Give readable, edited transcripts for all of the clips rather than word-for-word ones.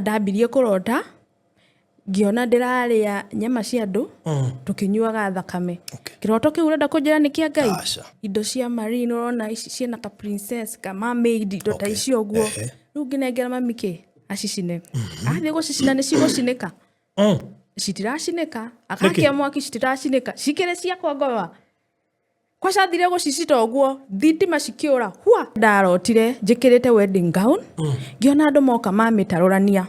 Ndambirie kurota ngiona ndiraria nyama cia andu tukinyuaga thakame. Kiroto kiu urenda kunjira ni kia Ngai. Indo cia marine urona ici ciena ka princess ka mermaid indo ta icio uguo. Riu nginengera mami ki acicine. Athie gucicina ni cigucinika. Citiracinika. Akakia mwaki citiracinika. Cikire cia kwangoma. Kwaca thire gucicita uguo thitima cikiura hua ndarotire njikirite wedding gown ngiona andu moka mamitarurania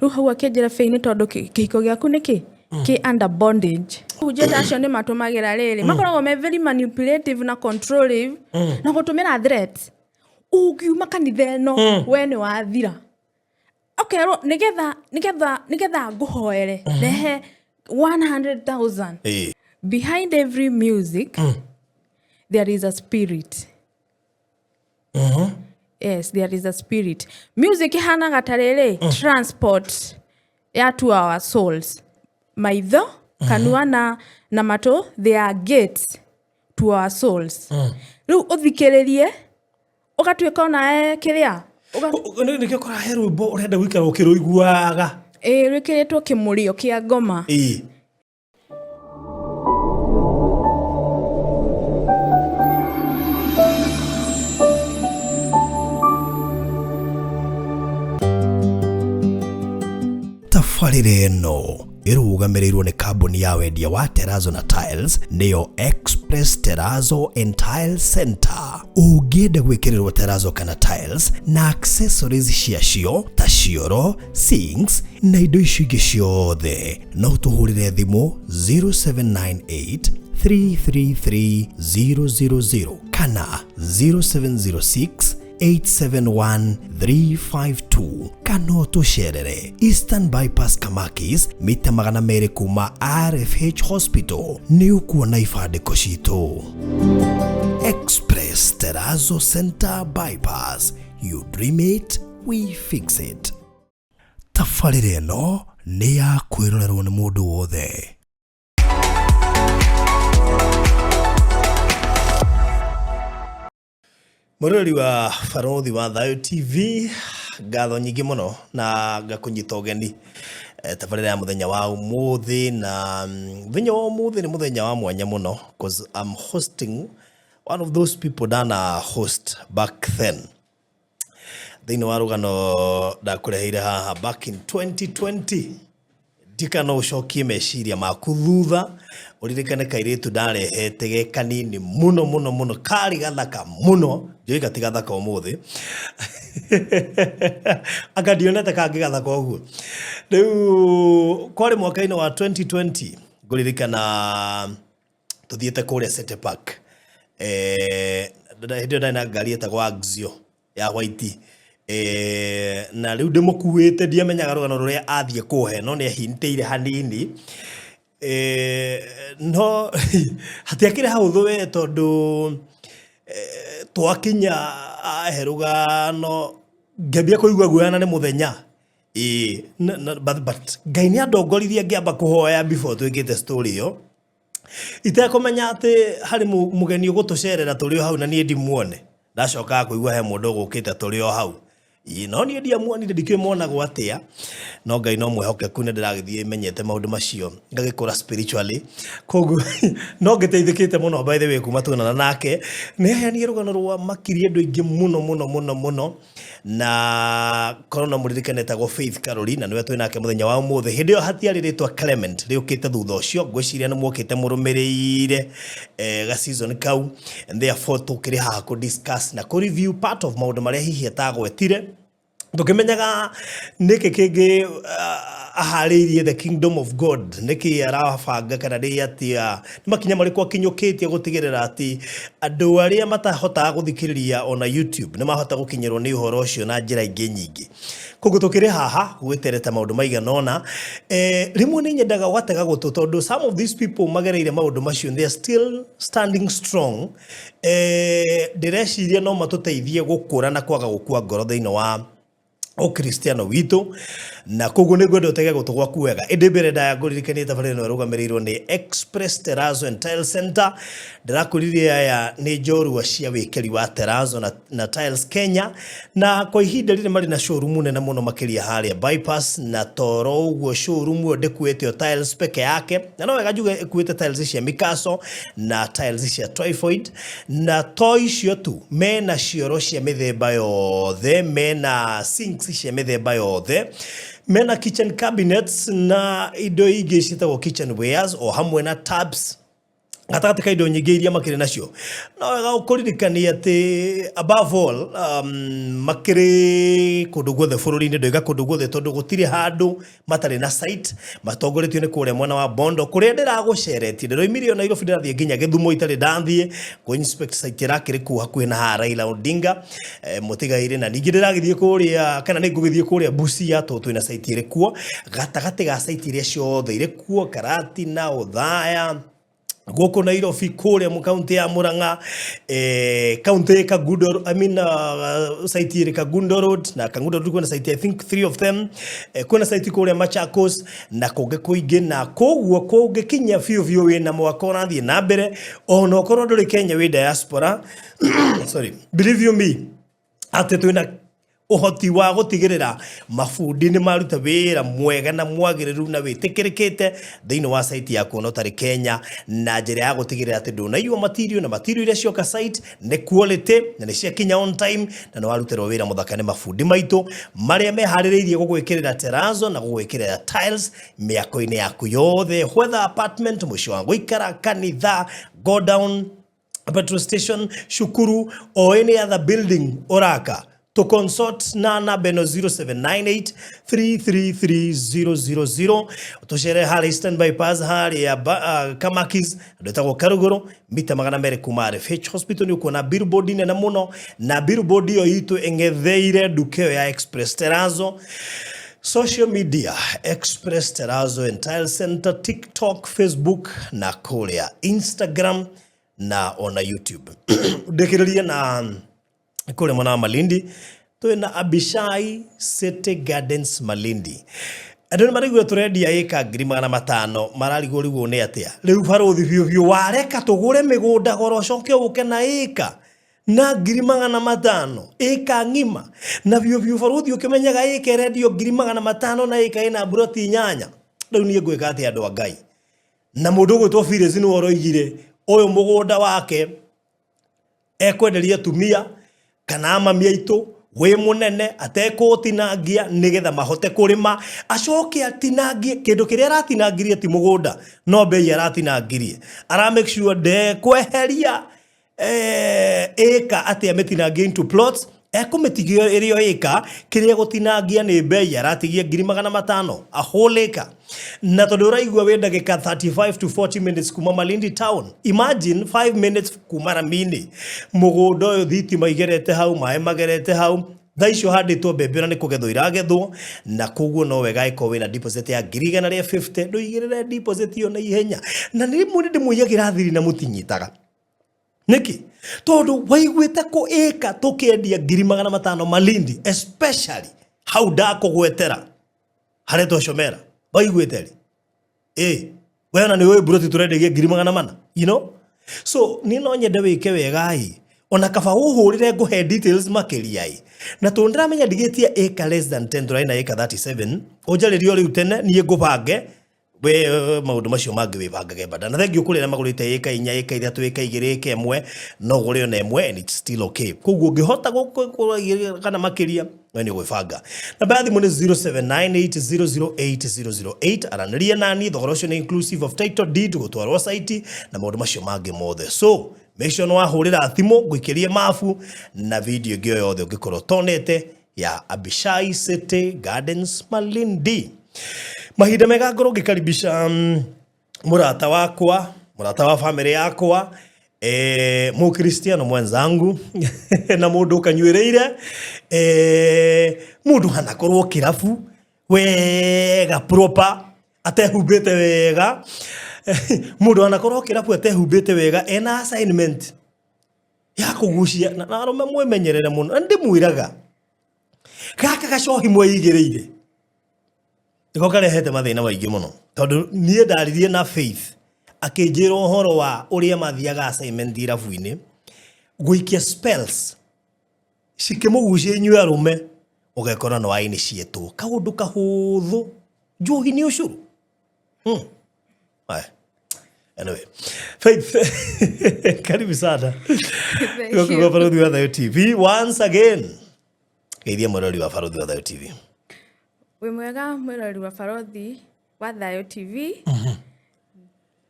riu hau akenjera feini tondu kihiko giaku niki ki under bondage ujeta acio ni matumagira riri makoragwo me very manipulative na controlling na gutumira threats ugiuma kanitha ino we ni wathira okay nigetha nguhoere rehe 100,000 behind every music there is a spirit. Yes, there is a spirit. Music hana gatarele transport ya to our souls. Maitho kanua na mato they are gates to our souls. Riu uthikiririe ugatweka na kiria nike kora herumbo urenda gwikara ukiruiguaga rwikiritwo kimurio kia ngoma Tafarire no irugamirĩirwo ni kambuni ya wendia wa Terrazzo na Tiles niyo Express Terrazzo and Tile Center. Ungienda gwĩkĩrĩrwo Terrazzo kana Tiles na accessories ciacio ta cioro, sinks na indo icio ingĩ ciothe no tuhũrĩre thimũ 0798 333 000 kana 0706 871-352 kano tusherere Eastern Bypass Kamakis mita 200 kuma RFH Hospital ni ukuona ifadiko citu. Express Terrazzo Center Bypass, you dream it, we fix it. Tafarire no ni ya kwirorerwo ni mundu wothe. Murori wa Farothi wa Thayo TV ngatho nyingi muno na ngakunyita ugeni tabarira ya muthenya wa umuthi na muthenya wa umuthi ni muthenya wa mwanya muno because I'm hosting one of those people dana host back then thini wa rugano ndakureheire haha back in 2020 dikano ucokie meciria maku thutha uririkane kairetu ndarehete ge kanini muno kari gathaka muno ndiye gatiga thaka umuthi akadionete kangi gathaka uguo riu kwari mwaka-ini wa 2020 nguririkana tuthiete kuria City Park ndio ndana ngari etagwo Axio ya white na riu ndimukuite ndiamenyaga rugano ruria athie kuhe no ni ahintire hanini no hatiakire hauthu we tondu twakinya aherugano ngambia kuigua guana ni muthenya but Ngai ni andongorithia ngiamba kuhoya before twikite story yo itekumenya ati hari mugeni ugutucerera turi hau na nie ndimuone ndacoka kuigua he mundu gukite turi hau no ni ndiamuonire ndikimona gwatia no Ngai no mwehokeku ne ndiragithie menyete maundu macio ngagikora spiritually kogu no ngiteithikite muno by the way kuma tuonana nake ne yani rugano rwa makiri andu ingi muno na corona muririkane tago Faith Caroline niwe twinake muthenya wa umuthi hindi yo hatiari ritwa Clement riukite thutha ucio ngwiciria ni mwokite murumirire ga season kau and therefore tukiri haha ku discuss na ku review part of maundu maria hihi atagwetire tukimenyaga niki kingi aharirie the kingdom of God niki arabanga kana ri atia makinya mari kwa kinyukitie gutigirira ati andu aria matahota guthikiriria ona YouTube ni mahota gukinyirwo ni uhoro ucio na njira ingi nyingi koguo tukiri haha gwetereta maundu maiganona rimwe ni nyendaga gwatega gutu tondu some of these people magereire maundu macio they are still standing strong direciria no matuteithie gukura na kwaga gukua ngoro thiini wa o Cristiano wito na koguo nä ngwenda å tege gå tå gwaku wega ä mbere ndayangåririkanie tabarä no ärå nä Express Terrazzo and Tile Center ndärakå ririe aya nä njorua cia wä keri wa Terrazzo na Tiles Kenya na kwa ihinda rä marä na showroom nene må no makä harä bypass na toro ũguo showroom ĩyo ndĩkuĩte o tiles peke yake na no wega njuge ĩkuĩte tiles cia Mikaso na tiles cia Twyfoid na to icio tu mena cioro cia mĩthemba yothe mena sinks cia mĩthemba yothe mena kitchen cabinets na indo ingĩ ciĩtagwo kitchenwares o hamwe na tabs gatagatĩ ka indo nyingĩ iria makĩrĩ nacio no wega ũkũririkania atĩ above all makĩrĩ kũndũ guothe bũrũri-inĩ ndoiga kũndũ guothe tondũ gũtirĩ handũ matarĩ na site matongoretio nĩ kũrĩa mwena wa Bondo kũrĩa ndĩragũceretie ndĩroimirie Nairobi ndĩrathiĩ nginya Gĩthumo itarĩ ndathiĩ kũ inspect site ĩrakĩrĩ kũu hakuhĩ na Raila Odinga mũtigairĩ na ningĩ ndĩragĩthiĩ kũrĩa kana nĩ ngũgĩthiĩ kũrĩa Busia tondũ twĩna site ĩrĩ kuo gatagatĩ ga site iria ciothe irĩ kuo Karatina Othaya goko Nairobi kũrĩa mu county ya Murang'a county Kagundo site ĩrĩ Kagundo Road na Kagundo Road kuna site I think 3 of them kuna site kũrĩa Machakos na kũngĩ kũingĩ na koguo kũngĩkinya biũ wĩna mwaka ũrathiĩ na mbere ona ũkorwo ndũrĩ Kenya wĩ diaspora sorry believe you me atĩ twĩna uhoti wa gutigirira mafundi ni maruta wira mwega na mwagiriru na witikirikite thiini wa site ya kuona tari Kenya na njira ya gutigirira ati ndunaiwa material na material iria cioka site ni quality na ni cia kinya on time na no warutero wira muthaka ni mafundi maitu maria mehaririirie gugwikirira Terrazzo na gugwikirira tiles miako-ini yaku yothe whether apartment mwisho wa guikara kanitha go down petrol station shukuru or any other building oraka to consult na namba 0798 333 000 hali Eastern bypass hali ya Kamakis ndetagwo Karuguru mita 200 kuma FH hospital ni uko na billboard nene muno na billboard yo itu engetheire dukeo ya Express Terrazzo social media Express Terrazzo and Tile Center TikTok Facebook na kulia Instagram na ona YouTube ndekiriria na kule mwana Malindi twina Abishai City Gardens Malindi andũ marigwo turendia eka 500 mararigwo rigo nĩ atia riu barothi biũ wareka tũgũre mĩgũnda goro coke ũke na eka na 500 eka ngima na biũ barothi ũkĩmenyaga eka rendio 500 na eka ina broti nyanya riu niĩ ngwĩka atĩ andũ a Ngai na mũndũ gwĩtwo Phyllis nĩ oroigire ũyũ mũgũnda wake ekwenderia tumia kana mami aitũ we munene atekũtinangia nigetha mahote kurima acoke atinangie kindu kiria aratinangirie ti mugunda no bei aratinangirie ara make sure de kweheria eka ati ametinangia into plots ekumitigio irio eka kiria gutinangia ni bei aratigia 500 a whole acre na tondu raigua we ndagika 35 to 40 minutes kuma Malindi town imagine 5 minutes kuma Ramini mugunda uyu thitima igerete hau maĩ magerete hau thaicio handitwo mbembe na nĩ kũgethwo iragethwo na koguo no wega iko wĩna deposit ya 150 ndũigĩrĩre deposit yo na ihenya na nĩ mũndũ ndĩmũiyagira thiri na mũtinyitaga niki tondu waiguĩte ko eka tũkĩendia 500 Malindi especially hau ndakũgwetera harĩa twacomera waiguĩte ri wena nĩ ũĩ broti tũrendegia 500 you know so ni no nyende wĩke wega ona kaba ũhũrĩre ngũhe details makĩria na tondũ ndĩramenya ndigĩtia eka less than 10 tũraina eka 37 ũnjarĩrio rĩu tene niĩ ngũbange we maũndũ macio mangĩ wĩbangage bada na thengio kũrĩa magũrĩte eka 4 eka 3 eka 2 eka 1 no gũrĩ ona 1 and it's still okay koguo ngĩhota gũkũra kana makĩria we nĩ gwĩbanga namba ya thimũ nĩ 0798008008 aranĩria nani thogora ũcio nĩ inclusive of title deed gũtwarwo site na maũndũ macio mangĩ mothe so make sure no wahũrĩra thimũ ngũikĩrie mabu na video ĩngĩ yothe ũngĩkorwo tonete ya Abishai City Gardens Malindi mahinda mega ngoro ngikaribisha murata wakwa murata wa family yakwa mu Cristiano mwenzangu na mundu kanywereire mundu hanakorwo kirafu wega proper atehumbite wega mundu hanakorwo kirafu atehumbite wega ena assignment ya kugucia na arume mwemenyerere muno ndi mwiraga gaka gacohi mwe igereire niko karehete mathina maingĩ mũno tondũ niĩ ndaririe na Faith akĩnjĩra ũhoro wa ũrĩa mathiaga assignment irabu-inĩ gũikia spells cikĩmũgucia inyuĩ arũme ũgekora no ainiciĩtwo kaũndũ kahũthũ njohi nĩ ũcũrũ anyway Faith karibu sana kwa Barũthi wa Thayo TV once again geithia mũrori wa Barũthi wa Thayo TV wĩ mwega mũrori wa Barũthi wa Thayo TV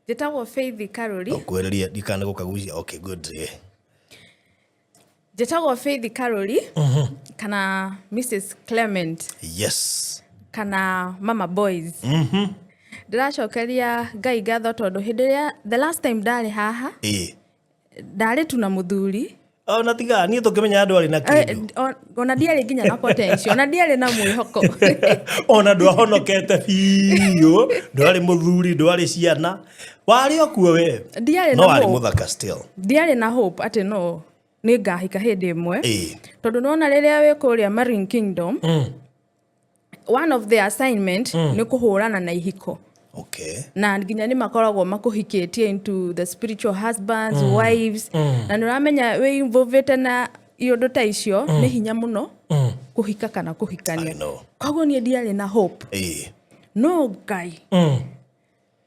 njĩtagwo Faith Karuri kwereria ndikane gũkagucia okay good njĩtagwo Faith Karuri kana Mrs Clement yes kana Mama Boys ndĩracokeria Ngai ngatho tondũ hĩndĩ ĩrĩa the last time ndarĩ haha ndarĩ tu na mũthuri ona tiga niĩ tũkĩmenya andũ arĩ na kĩndũ ona ndiarĩ nginya na potential ona ndiarĩ na mwĩhoko ona ndwahonokete biũ ndwarĩ mũthuri ndwarĩ ciana warĩ okuo we no warĩ mũthaka still ndiarĩ na hope atĩ no nĩ ngahika hĩndĩ ĩmwe tondũ nona rĩrĩa wĩ kũrĩa Marine Kingdom one of the assignment nĩ kũhũrana na ihiko na nginya nĩ makoragwo makũhikĩtie into the spiritual husbands wives na nĩ ũramenya wĩ involved na iũndũ ta icio nĩ hinya mũno kũhika kana kũhikania koguo niĩ ndiarĩ na hope no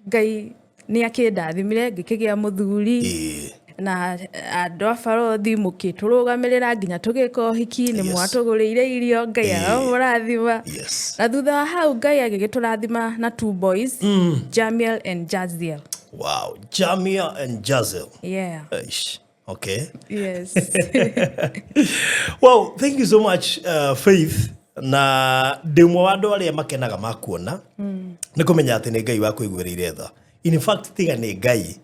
Ngai nĩ akĩndathimire ngĩkĩgĩa mũthuri na andũ a Barũthi mũkĩtũrũgamĩrĩra nginya tũgĩka ũhiki nĩ mwatũgũrĩire irio Ngai aramũrathima na thutha wa hau Ngai agĩgĩtũrathima na 2 boys Jamiel and Jaziel. Wow, Jamiel and Jaziel. Yeah. Okay. Yes. Well, thank you so much Faith na ndĩmwe wa andũ arĩa makenaga makuona nĩ kũmenya atĩ nĩ Ngai wa kũiguĩrĩire tha. In fact tiga nĩ Ngai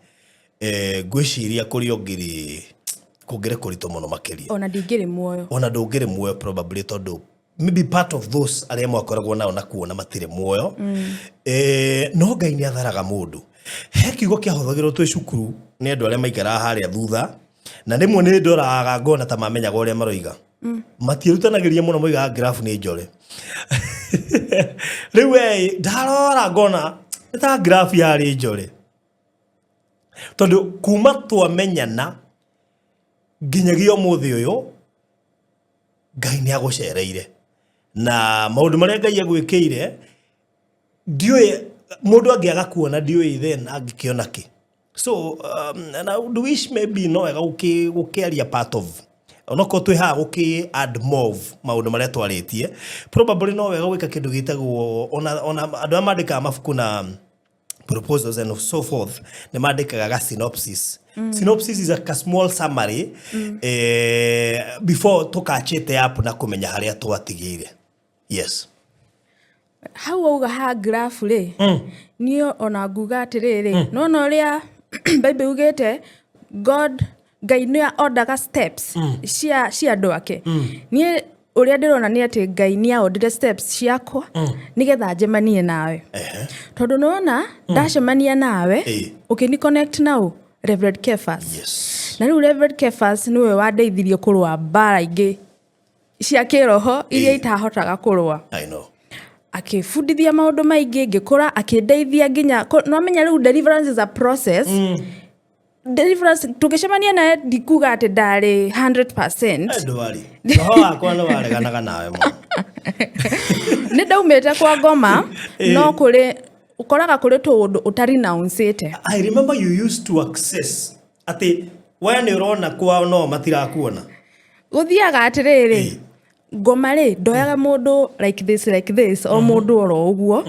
gwĩciria kũrĩ ongĩrĩ kũngĩre kũritũ mũno makĩria ona ndingĩrĩ muoyo ona ndũngĩrĩ muoyo probably tondũ maybe part of those arĩa mwakoragwo nao na kuona matirĩ muoyo no Ngai nĩ atharaga mũndũ he kiugo kĩahũthagĩrwo twĩ cukuru nĩ andũ arĩa maikaraga harĩa thutha na rĩmwe nĩ ndoraga ngona ta mamenyaga ũrĩa maroiga matirutanagĩria mũno moigaga graph nĩ njore rĩu ndarora ngona nĩ ta graph yarĩ njore tondũ kuma twamenyana nginyagia ũmũthĩ ũyũ Ngai nĩ agũcereire na maũndũ marĩa Ngai agwĩkĩire ndiũĩ mũndũ angĩaga kuona ndiũĩ then angĩkĩona kĩ so and I would wish maybe no wega gũkĩaria part of onoko twĩ haha gũkĩ add more maũndũ marĩa twarĩtie probably no wega gwĩka kĩndũ gĩtagwo ona andũ arĩa mandĩkaga mabuku na proposals and so forth nĩ mandĩkaga synopsis. Synopsis is a small summary before tũkachĩte up na kũmenya harĩa twatigĩire. Yes. Hau auga ha graph rĩ niĩ ona nguga atĩrĩrĩ nona ũrĩa Bible ugĩte Ngai nĩ ordaga steps cia andũ ake niĩ ũrĩa ndĩrona nĩ atĩ Ngai nĩ aordire steps ciakwa nĩgetha njemanie nawe tondũ nona ndacemania nawe ũkĩni connect nao Reverend Kefas na rĩu Reverend Kefas nĩwe wandeithirie kũrũa mbara ingĩ cia kĩroho iria itahotaga kũrũa akĩbundithia maũndũ maingĩ ngĩkũra akĩndeithia nginya no menya rĩu deliverance is a process deliverance tũgĩcemania naye ndikuga atĩ ndarĩ 100% ndwari roho wakwa no wareganaga nawe mũno nĩ ndaumĩte kwa ngoma no kũrĩ ũkoraga kũrĩ tũũndũ ũtarinounce-ĩte. I remember you used to access atĩ we nĩ ũrona kwao no matirakuona gũthiaga atĩrĩrĩ ngoma rĩ ndoyaga mũndũ like this o mũndũ oro ũguo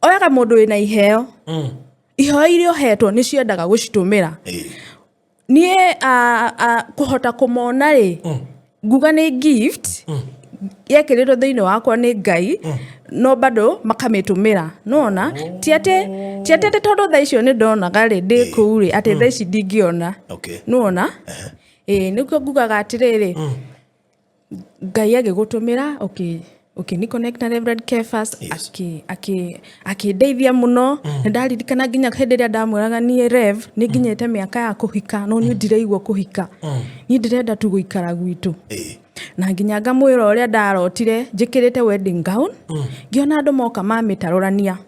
oyaga mũndũ wĩna iheo iheo iria ũhetwo nĩ ciendaga gũcitũmĩra niĩ kũhota kũmona rĩ nguga nĩ gift yekĩrĩtwo thĩinĩ wakwa nĩ Ngai no bado makamĩtũmĩra nona ti atĩ tondũ thaa icio nĩ ndonaga rĩ ndĩ kũu rĩ atĩ thaa ici ndingĩona nona nĩkuo ngugaga atĩrĩrĩ Ngai agĩgũtũmĩra ni connect na Reverend Kefas akĩndeithia mũno ndaririkana nginya hĩndĩ ĩrĩa ndamwĩraga niĩ Rev nĩ nginyĩte mĩaka ya kũhika no niĩ ndireigua kũhika niĩ ndĩrenda tu gũikara gwitũ na nginya ngamwira uria ndarotire njikirite wedding gown ngiona andu moka mamitarurania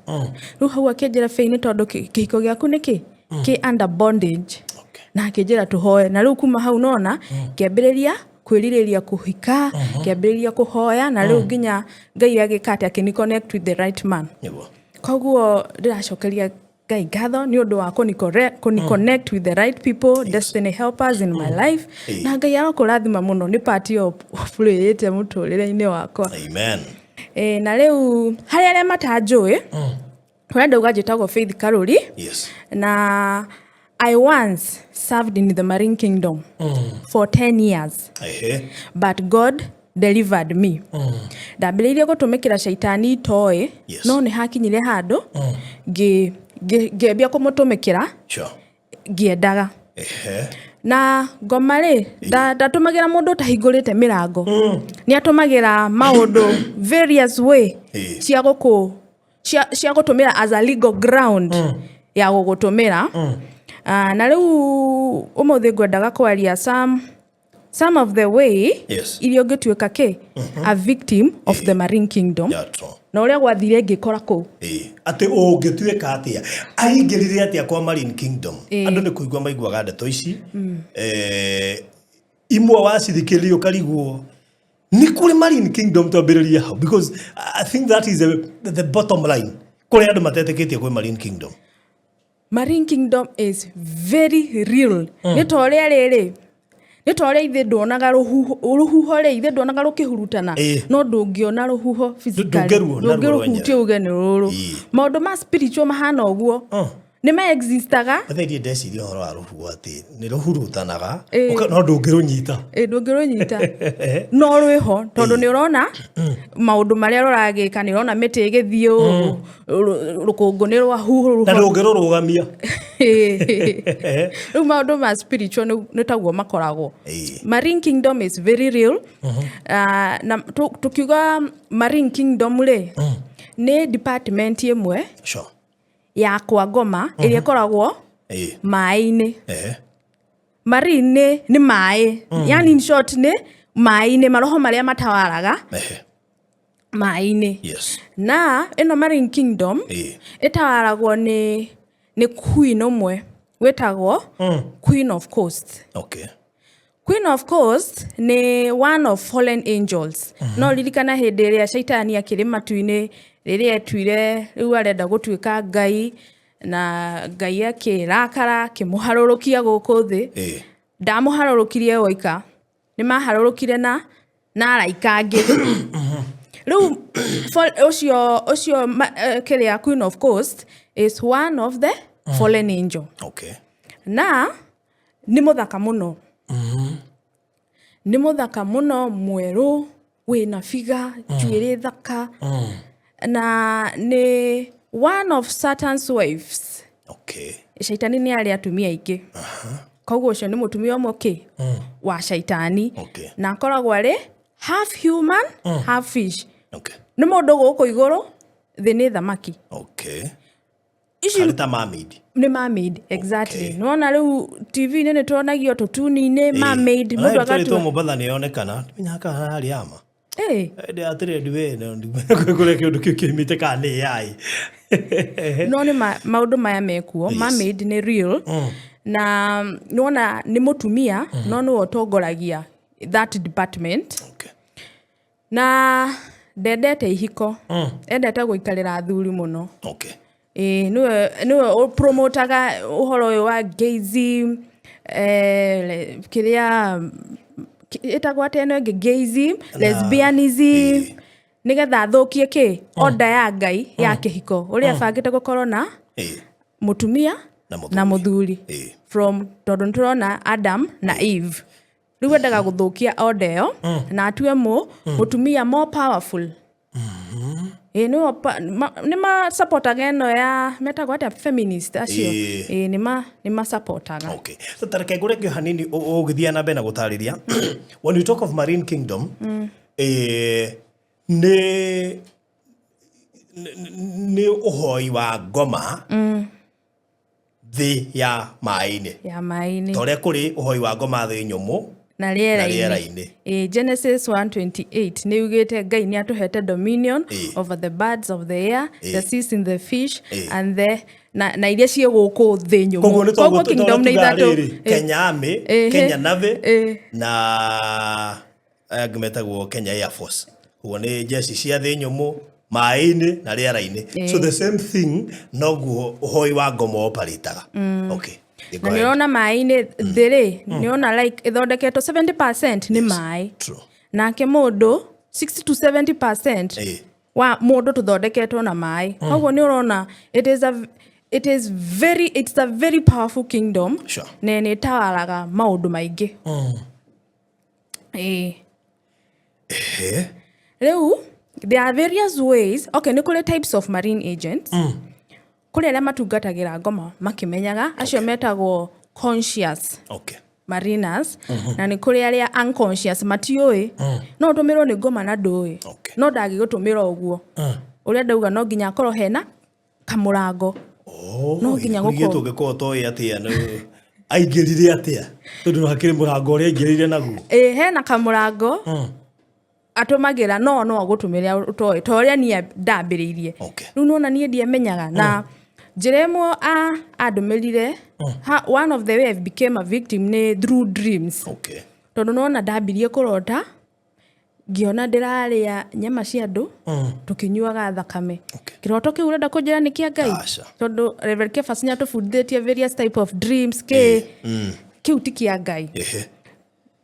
riu hau akinjira feini tondu kihiko giaku niki ki under bondage na akinjira tuhoe na riu kuma hau nona kiambiriria kwiririria kuhika kiambiriria kuhoya na riu nginya Ngai agikate akini connect with the right man koguo ndiracokeria Ngai ngatho ni undu wa kuni connect with the right people, destiny helpers in my life. Na Ngai arokurathima muno ni part of playete muturire-ini wakwa. Amen. Na riu hari aria matanjui kuria ndauga njitagwo Faith Karuri. Yes. Na I once served in the Marine Kingdom for 10 years. But God delivered me. Ndambiriirie gutumikira shaitani toy no ni hakinyire handu ngiambia kumutumikira ngiendaga na ngoma ri ndatumagira mundu tahingurite mirango ni atumagira maundu various way cia gutumira as a legal ground ya gugutumira na riu umuthi ngwendaga kwaria some of the way irio ngituika a victim of the Marine Kingdom. Na uria gwathire ngikora ku ati ungituika atia aingirire atia kwa Marine Kingdom andu ni kuigwa maigwaga ndeto ici imwe wacithikiririo karigwo ni kuri Marine Kingdom twambiriria how, because I think that is the bottom line kuri andu mateteketie kwa Marine Kingdom. Marine Kingdom is very real. Ni toria riri ni toria ithe ndonaga ruhuho ri ithe ndonaga rukihurutana no ndungiona ruhuho physically ndungiruhutia ugeni ruru maundu ma spiritual mahana oguo ni ma existaga athiri ndeciria horo wa ruhuho ati ni ruhurutanaga no ndungirunyita ndungirunyita no rwiho tondu ni urona maundu maria ruragika ni urona miti igithio rukungu ni rwa huhu na ndungirurugamia maundu ma spiritual ni taguo makoragwo. Marine Kingdom is very real. Na tukiuga Marine Kingdom ri ni department imwe ya kwa ngoma iria ikoragwo mai-ini. Marine ni mai, yani in short ni mai-ini maroho maria matawaraga mai-ini. Na ino Marine Kingdom itawaragwo ni queen omwe wetagwo Queen of Coast. Queen of Coast ni one of fallen angels. No ririkana hindi iria shaitani akiri matu-ini riria etwire riu arenda gutuika Ngai na Ngai akirakara kimuharurukia guku thi ndamuharurukirie woika ni maharurukire na araika angi riu ucio kiria Queen of Coast is one of the fallen angel. Na ni muthaka muno ni muthaka muno mweru wina figa njuiri thaka na ni one of Satan's wives. Shaitani ni ari atumia ingi koguo ucio ni mutumia omwe wa shaitani na akoragwo ari half human half fish. Ni mundu guku iguru thi ni thamaki. Harita mermaid. Ni mermaid, exactly. Nuona riu TV ni tuonagio tutuni-ini mermaid mundu agatu. Mu batha ni onekana minyaka hari ama. Ndi atire ndiwe kule kindu kikimite ka ni yai. No ni maundu maya mekuo mermaid ni real. Na nuona ni mutumia no no otongoragia that department. Na ndendete ihiko endete guikarira athuri muno. Niwe promotaga uhoro uyu wa gayism kiria itagwa tene gayism lesbianism nigetha thukie order ya Ngai ya kihiko uria bangite gukorwo na mutumia na muthuri from tondu turona Adam na Eve riu endaga guthukia order yo na atue mutumia more powerful. Ni ma supportaga eno ya metagwo atia feminist acio ni ma supportaga. So tareke ngure kio hanini ugithia na bena gutariria when you talk of Marine Kingdom ni uhoi wa ngoma thi ya mai-ini. Ya mai-ini. Tore kuri uhoi wa ngoma thi nyumu na rĩera-inĩ. Genesis 1:28 nĩ ugĩte Ngai nĩ atũhete dominion over the birds of the air, the seas in the fish and the na iria ciĩ gũkũ thĩ nyũmũ. Koguo kingdom nĩ ithatũ: Kenya Army, Kenya Navy na metagwo Kenya Air Force. Huo nĩ jeshi cia thĩ nyũmũ, maĩ-inĩ na rĩera-inĩ. So the same thing noguo ũhoi wa ngoma operataga. Okay. Na nĩũrona maĩ-inĩ thĩ-rĩ, nĩũrona like ĩthondeketwo 70% nĩ maĩ. Nake mũndũ 60 to 70% wa mũndũ tũthondeketwo na maĩ. Koguo nĩũrona it's a very powerful kingdom. Na nĩ ĩtawaraga maũndũ maingĩ. Rĩu there are various ways. Okay, nĩ kũrĩ types of marine agents. Kũrĩ arĩa matungatagĩra ngoma makĩmenyaga, acio metagwo conscious mariners, na nĩ kũrĩ arĩa unconscious matiũĩ. No ũtũmĩrwo nĩ ngoma na ndũĩ. No ndagĩgũtũmĩra ũguo. Ũrĩa ndauga no nginya akorwo hena kamũrango. No nginya gũkorwo. Tũngĩkorwo toĩ atĩa aingĩrire atĩa? Tondũ hakĩrĩ mũrango ũrĩa aingĩrire naguo. Hena kamũrango. Atũmagĩra no agũtũmĩra ũtoĩ. Ta ũrĩa niĩ ndambĩrĩirie. Rĩu nĩwona niĩ ndiamenyaga na njĩra ĩmwe andũmĩrire. One of the way I became a victim nĩ through dreams. Tondũ nĩwona ndambirie kũrota, ngĩona ndĩrarĩa nyama cia andũ, tũkĩnyuaga thakame. Kĩroto kĩu ũrenda kũnjĩra nĩ kĩa Ngai? Tondũ Reverend Kefas nĩ atũbundithĩtie various type of dreams. Kĩu ti kĩa Ngai.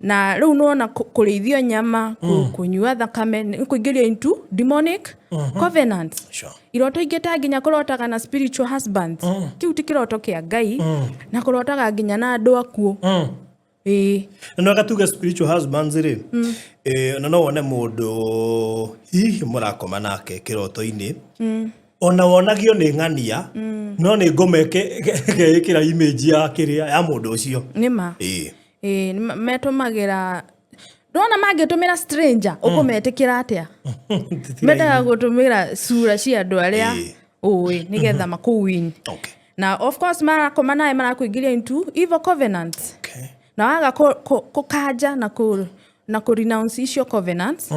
Na rĩu nĩwona kũrĩithio nyama, kũnyua thakame, kũingĩrio into demonic covenants. Iroto ingĩ ta nginya kũrotaga na spiritual husbands. Kĩu ti kĩroto kĩa Ngai. Na kũrotaga nginya na andũ akuo. No agatuga spiritual husbands rĩ. Na no wone mũndũ hihi mũrakoma nake kĩroto-inĩ. Ona wonagio nĩ ng'ania, no nĩ ngoma ĩkĩra image ya kĩrĩa ya mũndũ ũcio. Nĩma. Metũmagĩra ndona mangĩtũmĩra stranger ũkũmetĩkĩra atĩa? Mendaga gũtũmĩra sura cia andũ arĩa ũĩ nĩgetha makũwin. Na of course marakoma nawe marakũingĩria into evil covenants. Na waga kũkanja na kũ-renounce icio covenants,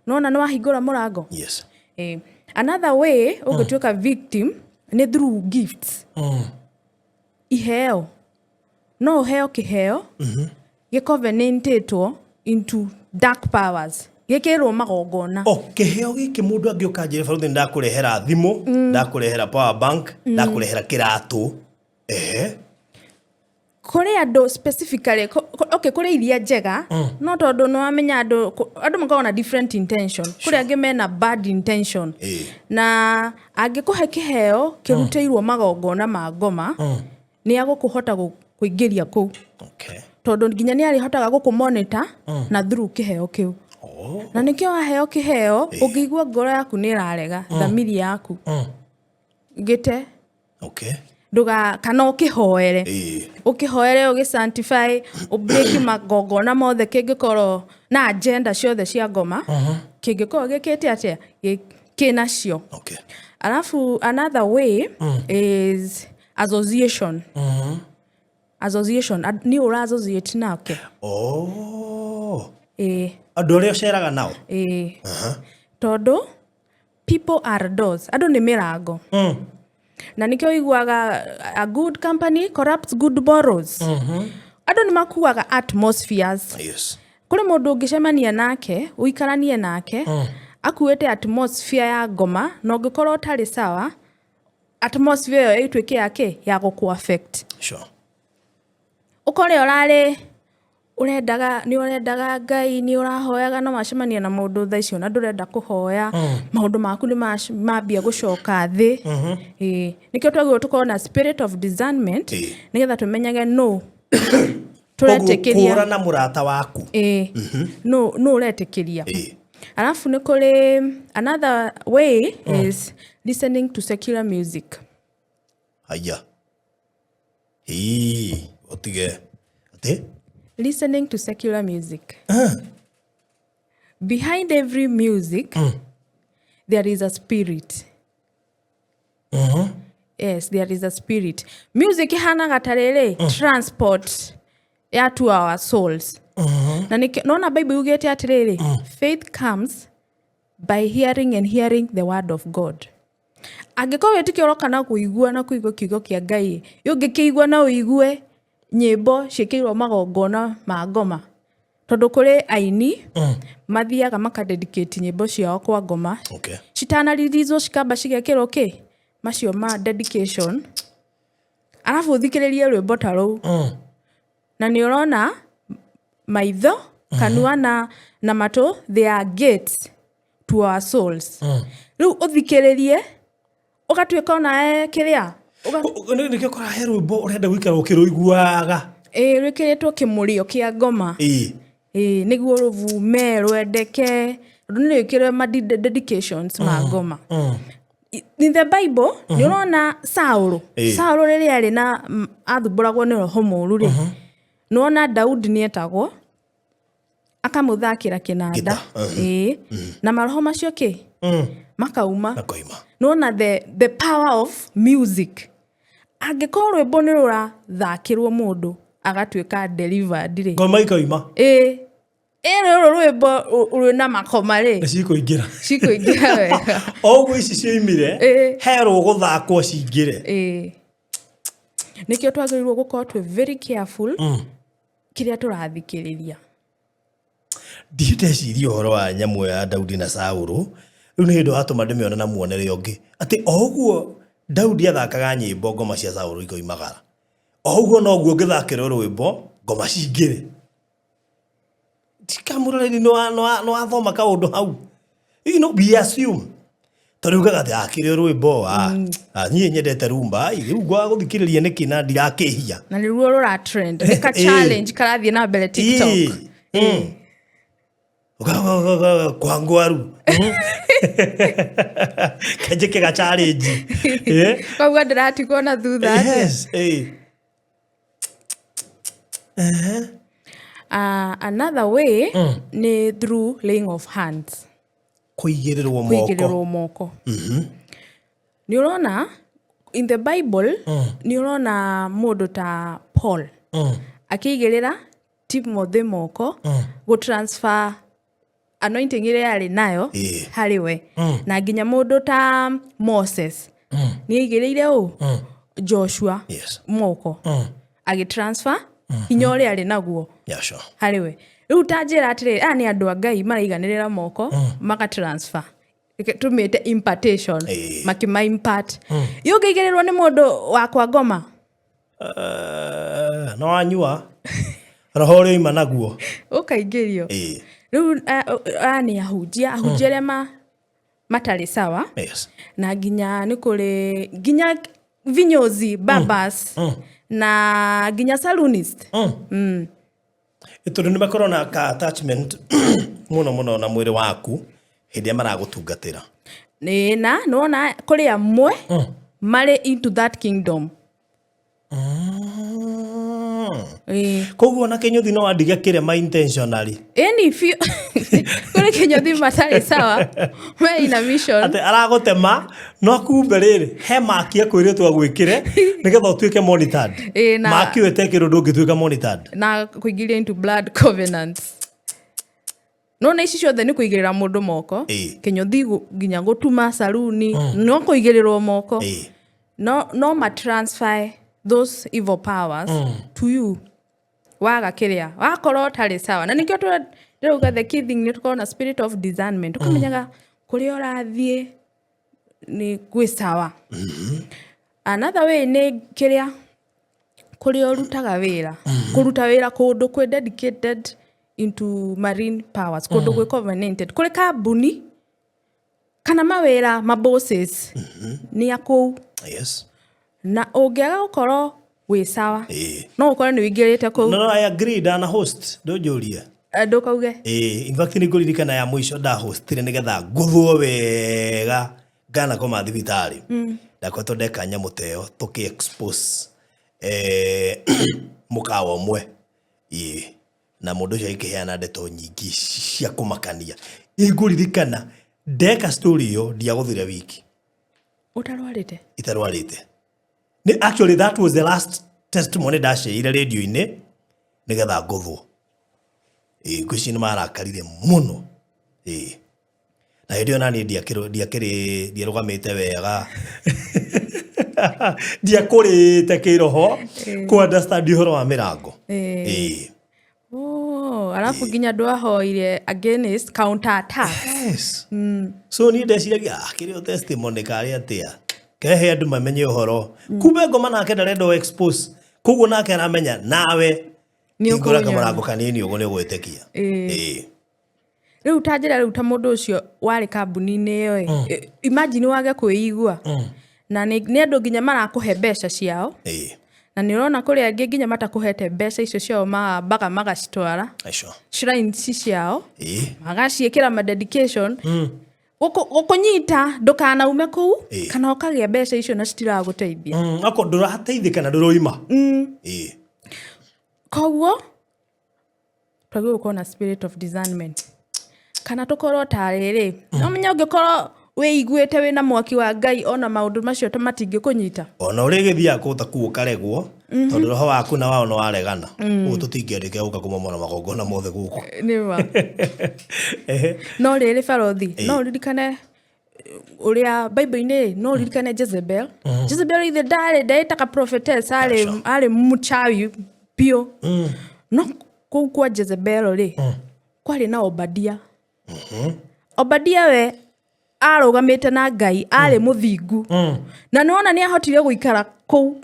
nona nĩ wahingũra mũrango. Another way ũngĩtuĩka victim nĩ through gifts. Iheo. No ũheo kĩheo gĩcovenantĩtwo into dark powers. Gĩkĩrwo magongona. Kĩheo gĩkĩ mũndũ angĩũka njĩra barũthi ndakũrehera thimũ, ndakũrehera power bank, ndakũrehera kĩratũ. Kũrĩ andũ specifically, kũrĩ iria njega, no tondũ nĩwamenya andũ makoragwo na different intention. Kũrĩ angĩ mena bad intention. Na angĩkũhe kĩheo kĩrutĩirwo magongona ma ngoma, nĩ agũkũhota kũingĩria kũu. Tondũ nginya nĩ arĩhotaga gũkũmonitor na through kĩheo kĩu. Na nĩkĩo waheo kĩheo, ũngĩigua ngoro yaku nĩ ĩrarega, thamiri yaku gĩte. Kana ũkĩhoere. Ũkĩhoere ũgĩ-sanctify, ũbreak magongona mothe kĩngĩkorwo na agenda ciothe cia ngoma. Kĩngĩkorwo gĩkĩte atĩa? Kĩnacio. Alafu another way is association. Association. Nĩ ũra-associate nake. Andũ arĩa ũceraga nao. Tondũ people are doors. Andũ nĩ mĩrango. Na nĩkĩo iguaga a good company corrupts good borrows. Andũ nĩ makuaga atmospheres. Kũrĩ mũndũ ũngĩcemania nake, ũikaranie nake, akuĩte atmosphere ya ngoma, na ũngĩkorwo ũtarĩ sawa, atmosphere ĩyo ĩtuĩke yake ya gũkũ-affect. Ũkore ũrarĩ nĩ ũrendaga Ngai, nĩ ũrahoyaga no macemania na mũndũ thaa icio na ndũrenda kũhoya, maũndũ maku nĩ mambia gũcoka thĩ. Nĩkĩo twagĩrĩirwo tũkorwo na spirit of discernment nĩgetha tũmenyage no tũretĩkĩria kũra na mũrata waku. No ũretĩkĩria. Alafu nĩ kũrĩ another way is listening to secular music. Otige. Ate? Listening to secular music. Behind every music, there is a spirit. Yes, there is a spirit. Music ihanaga tarere transport to our souls. Na nona Bible yugete atiriri, faith comes by hearing and hearing the word of God. Angĩkorwo wĩtĩkio ũroka na kũigua na kũigua kiugo kĩa Ngai, ũngĩkĩigua na ũigue nyĩmbo ciĩkĩirwo magongona ma ngoma. Tondũ kũrĩ aini mathiaga makadedicate nyĩmbo ciao kwa ngoma. Citanarithizwo cikamba cigekĩrwo macio ma dedication. Arabu ũthikĩrĩrie rwĩmbo ta rũu. Na nĩ ũrona maitho, kanua na matũ, they are gates to our souls. Rĩu ũthikĩrĩrie ũgatuĩka ona kĩrĩa nĩkĩo kũrahe rwĩmbo ũrenda gũikara ũkĩrũiguaga. Rwĩkĩrĩtwo kĩmũrĩo kĩa ngoma. Nĩguo rũvume rwendeke. Nĩ rwĩkĩrwo ma dedications ma ngoma. In the Bible, nĩ ũrona Saũlũ. Saũlũ rĩrĩa arĩ na athumbũragwo nĩ roho mũũru rĩ. Nĩ wona Daudi nĩetagwo akamũthakĩra kĩnanda. Na maroho macio makauma. Nĩ wona the power of music. Angĩkorwo rwĩmbo nĩ rũrathakĩrwo mũndũ agatuĩka delivered rĩ. Ngoma ikauma. Rũrũ rwĩmbo rwĩna makoma rĩ. Cikũingĩra wega. Oguo ici cioimire he rũgũthakwo cingĩre. Nĩkĩo twagĩrĩirwo gũkorwo twĩ very careful kĩrĩa tũrathikĩrĩria. Ndĩreciria ũhoro wa nyamũ ya Daudi na Saũlũ. Rĩu nĩ hĩndĩ watũma ndĩmĩone na muonere ũngĩ. Atĩ oguo Daudi athakaga nyĩmbo ngoma cia Saũlũ ikoimagara. Oguo noguo ũngĩthakĩrwo rwĩmbo ngoma cingĩre. Tikamũroreri no athoma kaũndũ hau. We assume. Tondũ ugaga atĩ akĩrĩ rwĩmbo niĩ nyendete rumba rĩu gũthikĩrĩria nĩkĩ na ndirakĩhia. Na nĩruo rũra trend. Nĩka challenge karathiĩ na mbere TikTok. Kwangwaru. Kajeke ga challenge. Koguo ndĩratigwo na thutha. Yes. Another way ni through laying of hands. Kũigĩrĩrwo moko. Nĩ ũrona in the Bible nĩ ũrona mũndũ ta Paul akĩigĩrĩra Timothy moko gũtransfer anointing ĩrĩa yarĩ nayo harĩ we. Na nginya mũndũ ta Moses nĩ aigĩrĩire Joshua moko agĩtransfer hinya ũrĩa arĩ naguo harĩ we. Rĩu ta njĩra atĩrĩ nĩ andũ a Ngai maraiganĩrĩra moko magatransfer. Tumĩte impartation makĩma impart. Ũngĩigĩrĩrwo nĩ mũndũ wa kwa ngoma no wanyua roho ũrĩa oima naguo ũkaingĩrio. Rĩu nĩ ahunjia arĩa matarĩ sawa. Na nginya nĩ kũrĩ nginya vinyozi babas na nginya salonist. Tondũ nĩ makorwo na ka attachment mũno na mwĩrĩ waku hĩndĩ maragũtungatĩra. Na nĩwona kũrĩ amwe marĩ into that kingdom. Koguo na Kĩnyũthi no andige kĩrema intentionally. Kũrĩ Kĩnyũthi matarĩ sawa me ina mission. Atĩ aragũtema no kumbe rĩrĩ he maki akwĩrĩtwo agwĩkĩre nĩgetha ũtuĩke monitored. Maki wetekĩrwo ndũngĩtuĩka monitored. Na kũingĩria into blood covenants. No ici ciothe nĩ kũigĩrĩra mũndũ moko. Kĩnyũthi nginya gũtuma saruni no kũigĩrĩrwo moko. No matransfer those evil powers to you. Waga kĩrĩa wakorwo ũtarĩ sawa. Na nĩkĩo tũrauga the key thing nĩ tũkorwo na spirit of discernment. Ũkamenyaga kũrĩa ũrathiĩ nĩ gwĩ sawa. Another way nĩ kĩrĩa kũrĩa ũrutaga wĩra. Kũruta wĩra kũndũ kwĩ dedicated into marine powers. Kũndũ gwĩ covenanted. Kũrĩ kambuni kana mawĩra ma bosses nĩ akũu. Na ũngĩaga gũkorwo wĩ sawa no ũkorwo nĩ wĩingĩrĩte kũu. No I agree dana host ndũnjũria. Ndũkauge. In fact nĩ ngũririkana ya mũico nda hostire nĩgetha ngũthwo wega ngana koma thibitarĩ. Ndakoretwo ndeka nyamũ ta ĩyo tũkĩ expose mũkawa ũmwe. Na mũndũ ũcio akĩheana ndeto nyingĩ cia kũmakania. Ngũririkana ndeka story ĩyo ndiagũthire wiki. Ũtarwarĩte? Itarwarĩte. Actually that was the last testimony ndasheire radio-inĩ nĩgetha ngũthwo. ngwĩciria nĩ marakarire mũno na hĩndĩ ĩyo naniĩ ndiarũgamĩte wega ndiakũrĩte kĩroho ku understand ũhoro wa mĩrango. Alafu nginya ndwahoire against counter attack. So niĩ ndeciragia kĩrĩ testimony karĩ atĩa kehe andũ mamenye ũhoro kumbe ngoma nake ndarenda expose koguo nake aramenya nawe nĩũkũra kamarango kanini ũguo nĩũgwĩtĩkia. Rĩu tanjĩra rĩu ta mũndũ ũcio warĩ kambuni-inĩ ĩyo imagine wage kwĩigua na nĩ andũ nginya marakũhe mbeca ciao na nĩ ũrona kũrĩ angĩ nginya matakũhete mbeca icio ciao maga magacitwara shrines ciao magaciĩkĩra ma dedication gũkũnyita ndũkanaume kũu kana ũkagĩa mbeca icio na citiragũteithia ako ndũrateithĩka na ndũroima. Koguo twagĩrĩirwo gũkorwo na spirit of discernment kana tũkorwo ta rĩrĩ no menya ũngĩkorwo wĩiguĩte wĩna mwaki wa Ngai ona maũndũ macio matingĩkũnyita ona ũrĩgĩthiaga kũta kuo karegwo tondũ roho waku na wao no waregana ũguo tũtingĩendeke gũka kũmomora magongona mothe gũkũ. Nĩma no rĩrĩ barothi no ririkane ũrĩa Bible-inĩ no ririkane Jezebel. Jezebel ithe ndaĩtaka prophetess arĩ mũchawi biũ no kũu kwa Jezebel rĩ kwarĩ na Obadia. Obadia we arũgamĩte na Ngai arĩ mũthingu na nĩwona nĩahotire gũikara kũu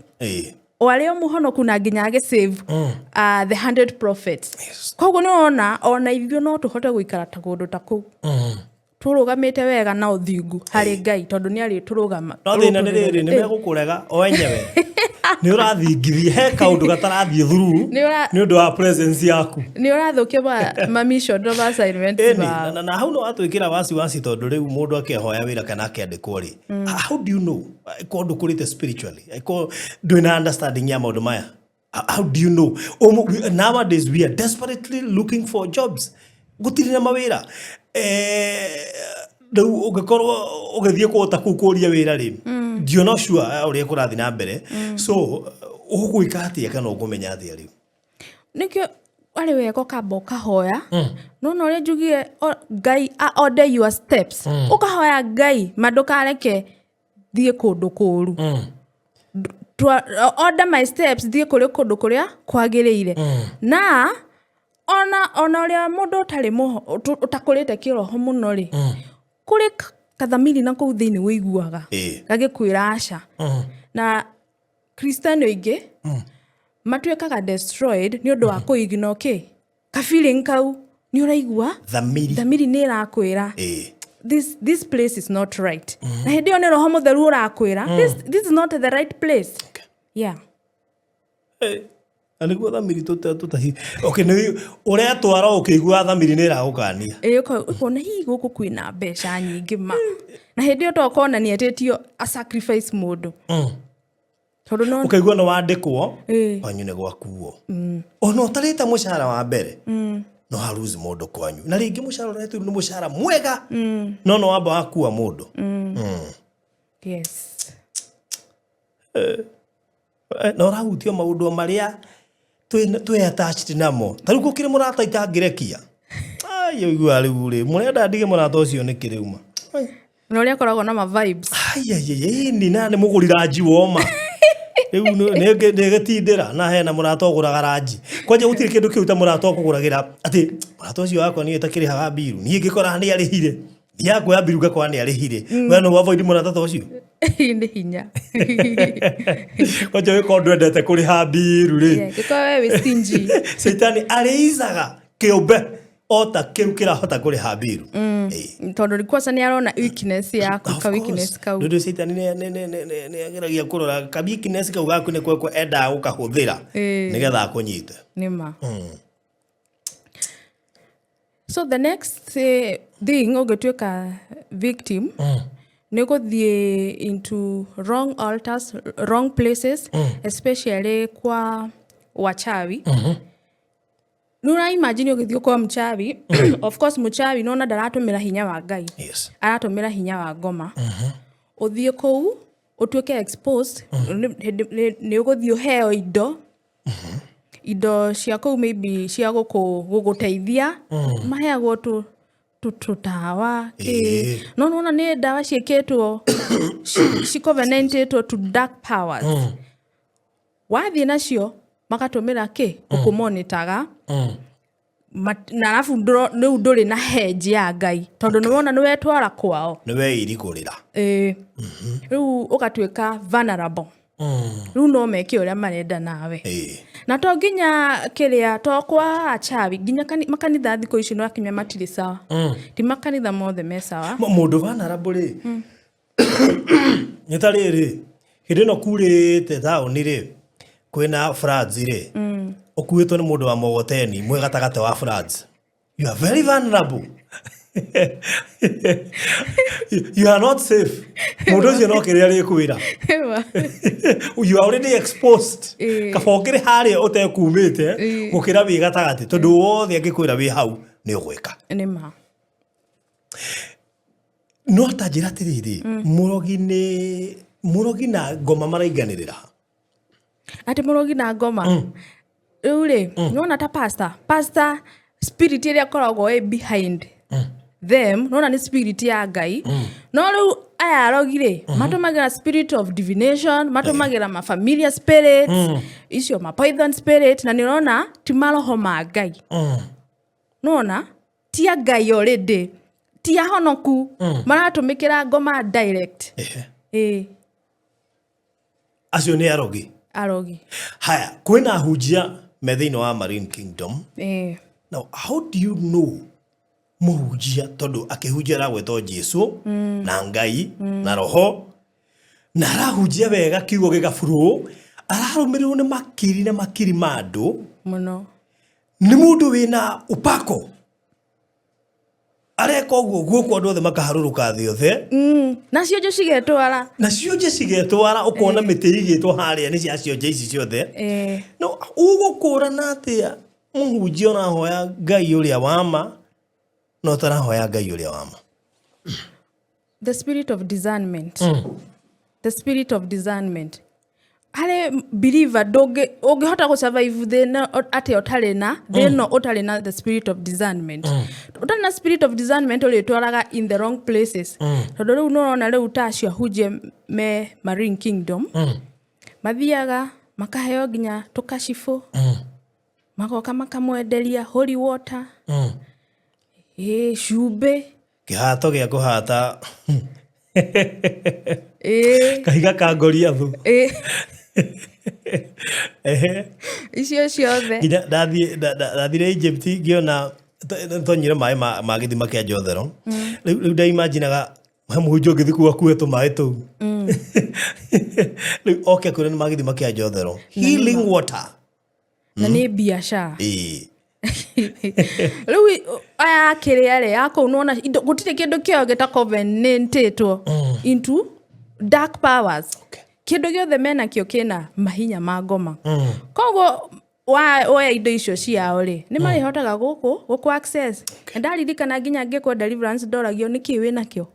o arĩ o mũhonoku na nginya agĩsave the 100 prophets. Koguo nĩwona ona ithuĩ no tũhote gũikara ta kũndũ ta kũu tũrũgamĩte wega na ũthingu harĩ Ngai tondũ nĩarĩ tũrũgama. No thĩna nĩ rĩrĩ nĩmegũkũrega o enyewe nĩ ũrathingithia he kaũndũ gatarathiĩ through nĩ ũndũ wa presence yaku nĩ ũrathũkia ma mission of assignment na hau no atwĩkĩra wasiwasi tondũ rĩu mũndũ akĩhoya wĩra kana akĩandĩkwo rĩ how do you know kũndũ kũrĩte spiritually ndwĩna understanding ya maũndũ maya how do you know nowadays we are desperately looking for jobs gũtirĩ na mawĩra rĩu ũngĩkorwo ũgĩthiĩ kũũta kũu kũũria wĩra rĩ ndiona sure ũrĩa kũrathiĩ na mbere so ũgwĩka atĩa kana ũkũmenya atĩa rĩu nĩkĩo arĩ wega ũkamba ũkahoya nona ũrĩa njugire Ngai order your steps ũkahoya Ngai mandũkareke thiĩ kũndũ kũũru order my steps thiĩ kũndũ kũrĩa kwagĩrĩire na ona ũrĩa mũndũ ũtakũrĩte kĩroho mũno rĩ kũrĩ kathamiri na kũu thĩinĩ wĩiguaga gagĩkwĩra aca na Kristiano aingĩ matuĩkaga destroyed nĩ ũndũ wa kũignore ka feeling kau nĩ ũraigua thamiri nĩ ĩrakwĩra this place is not right na hĩndĩ ĩyo nĩ roho mũtheru ũrakwĩra this is not the right place. Aniguo thamiri tutahi okay nĩ ũretwara ũkĩigua thamiri nĩ ĩragũkania ũkona hihi gũkũ kwĩna mbeca nyingĩ ma na hĩndĩ ĩyo tokona nĩ etĩtio a sacrifice mũndũ tondũ no ũkaigua no wandĩkwo kwanyu nĩ gwakuo ona ũtarĩte mũcara wa mbere no haruzi mũndũ kwanyu na rĩngĩ mũcara ũretwo nĩ mũcara mwega no wamba wakua mũndũ. Yes no rahutio maũndũ marĩa twĩ attached namo tarĩu gũkĩrĩ mũrata itangĩrekia igua rĩu rĩ mũrenda ndige mũrata ũcio nĩ kĩrĩuma na ũrĩa akoragwo na ma vibes ni na nĩ mũgũrira njiwoma rĩu nĩgĩtindĩra na hena mũrata ũgũraga ranji kwanja gũtirĩ kĩndũ kĩu ta mũrata ũkũgũragĩra atĩ mũrata ũcio wakwa niĩ takĩrĩhaga mbiru niĩ ngĩkora nĩ arĩhire ndiakuoya mbiru ngakora nĩ arĩhire we no avoid mũrata ta ũcio nĩ hinya kwanja wĩko ndwendete kũrĩha mbiru rĩ gĩkorwo we wĩ stingy Saitani arĩizaga kĩũmbe ota kĩu kĩrahota kũrĩha mbiru tondũ rĩkwaca nĩ arona weakness yaku ka weakness kau ndũndũ Saitani nĩ ageragia kũrora ka weakness kau gaku nĩ kwekwo endaga gũkahũthĩra nĩgetha akũnyite nĩma. So the next thing ũngĩtuĩka victim nĩ gũthiĩ into wrong altars, wrong places, especially kwa wachawi. Nuna imagine ũgĩthiĩ kwa mchawi of course mchawi nona ndaratũmĩra hinya wa Ngai aratũmĩra hinya wa ngoma ũthiĩ kũu ũtuĩke exposed nĩ ũgũthiĩ ũheo indo indo cia kou maybe cia guguteithia maheagwo tutawa no nona nĩ ndawa ciĩkĩtwo ci-covenantĩtwo to dark powers wathiĩ nacio magatũmĩra gũkũmonitaga na alafu rĩu ndũrĩ na hedge ya Ngai tondũ nĩwona nĩwetwara kwao nĩweirigũrĩra rĩu ũgatuĩka vulnerable rĩu no meke ũrĩa marenda nawe na to nginya kĩrĩa to kwa achawi nginya makanitha thikũ ici no akinya matirĩ sawa ti makanitha mothe me sawa mũndũ vulnerable nĩ ta rĩrĩ hĩndĩ ĩno kurĩte taũni rĩ kwĩna floods rĩ ũkuĩtwo nĩ mũndũ wa mogoteni mwĩ gatagatĩ wa floods you are very vulnerable you are not safe mũndũ ũcio no kĩrĩa rĩkwĩra you are already exposed kabongere harĩa ũtekumĩte gũkĩra wĩ gatagatĩ tondũ wothe angĩkwĩra wĩ hau nĩ ũgwĩka nĩma no ta njĩra atĩrĩrĩ mũrogi na ngoma marainganĩrĩra atĩ mũrogi na ngoma rĩu rĩ nĩwona ta pastor spirit ĩrĩa koragwo behind them nona ni spirit ya Ngai no rĩu aya arogi rĩ matũmagĩra spirit of divination matũmagĩra ma familiar spirits icio ma python spirit na nĩũrona ti maroho ma Ngai nona ti ya Ngai already ti ahonoku maratũmĩkĩra ngoma direct acio nĩ arogi haya kwĩna hunjia me thĩinĩ wa Marine Kingdom now how do you know mũhunjia tondũ akĩhunjia aragwetwo Jesu na Ngai na roho na arahunjia wega kiugo gĩgaburo ararũmĩrĩrwo nĩ makiri na makiri ma andũ mũno nĩ mũndũ wĩna upako areka ũguo guoko andũ othe makaharũrũka thĩ othe na cionje cigetwara ũkona mĩtĩ igĩtwo harĩa nĩ cia cionje ici ciothe no ũgũkũrana atĩa mũhunjia ũrahoya Ngai ũrĩa wama no tarahoya Ngai ũrĩa wama the spirit of discernment hale believer ũngĩhota gũsurvive thĩna atĩ ũtarĩ na thĩna ũtarĩ na the spirit of discernment ũtarĩ na spirit of discernment ũrĩtwaraga in the wrong places tondũ rĩu nĩũrona rĩu ta acio hunjia me Marine Kingdom mathiaga makaheo nginya tũkacibũ magoka makamwenderia holy water cumbĩ kĩhato gĩa kũhata kahiga ka Goliath icio ciothe ndathire Egypt ngĩona tonyire maĩ ma gĩthima kĩa Jothero rĩu ndaimaginaga mũhunjia ũngĩthiĩ kuo akuue tũmaĩ tũu rĩu oke kwĩra nĩ ma gĩthima kĩa Jothero healing water na nĩ biacara rĩu aya kĩrĩa rĩ akũu nona gũtirĩ kĩndũ kĩo gĩta-covenantĩtwo into dark powers kĩndũ gĩothe mena kĩo kĩna mahinya ma ngoma koguo woya indo icio ciao rĩ nĩ marĩhotaga gũkũ access ndaririkana nginya ngĩkwo deliverance ndoragio nĩkĩ wĩ nakĩo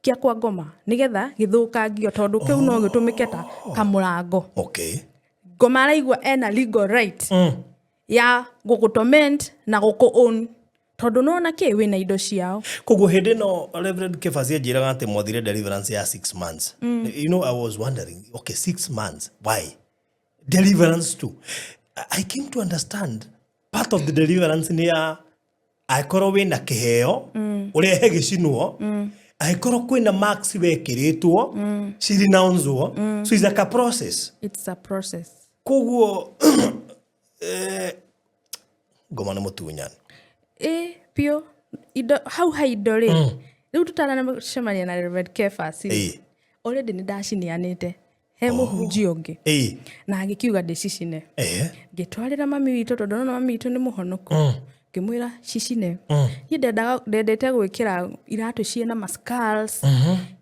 kĩa kwa ngoma nĩgetha gĩthũkangio tondũ kĩu no gĩtũmĩke ta kamũrango ngoma araigua ena legal right ya gũgũtorment na gũkũ-own tondũ nona kĩ wĩna indo ciao koguo hĩndĩ no Reverend Kefasi anjĩraga atĩ mwathire deliverance ya 6 months you know I was wondering 6 months why deliverance too I came to understand part of the deliverance nĩ ya akorwo wĩna kĩheo ũrehe gĩcinwo akorwo kwĩna marks wekĩrĩtwo cirinaunzwo so it's like a process koguo ngoma nĩ mũtunyani pio indo hau haindo rĩ rĩu tũtanacemania na Reverend Kefasi already nĩ ndacinianĩte he mũhunjia ũngĩ na agĩkiuga ndĩcicine ngĩtwarĩra mami witũ tondũ nona mami witũ nĩ mũhonoku ngĩmwĩra cicine ndendete gwĩkĩra iratũ ciĩna mascals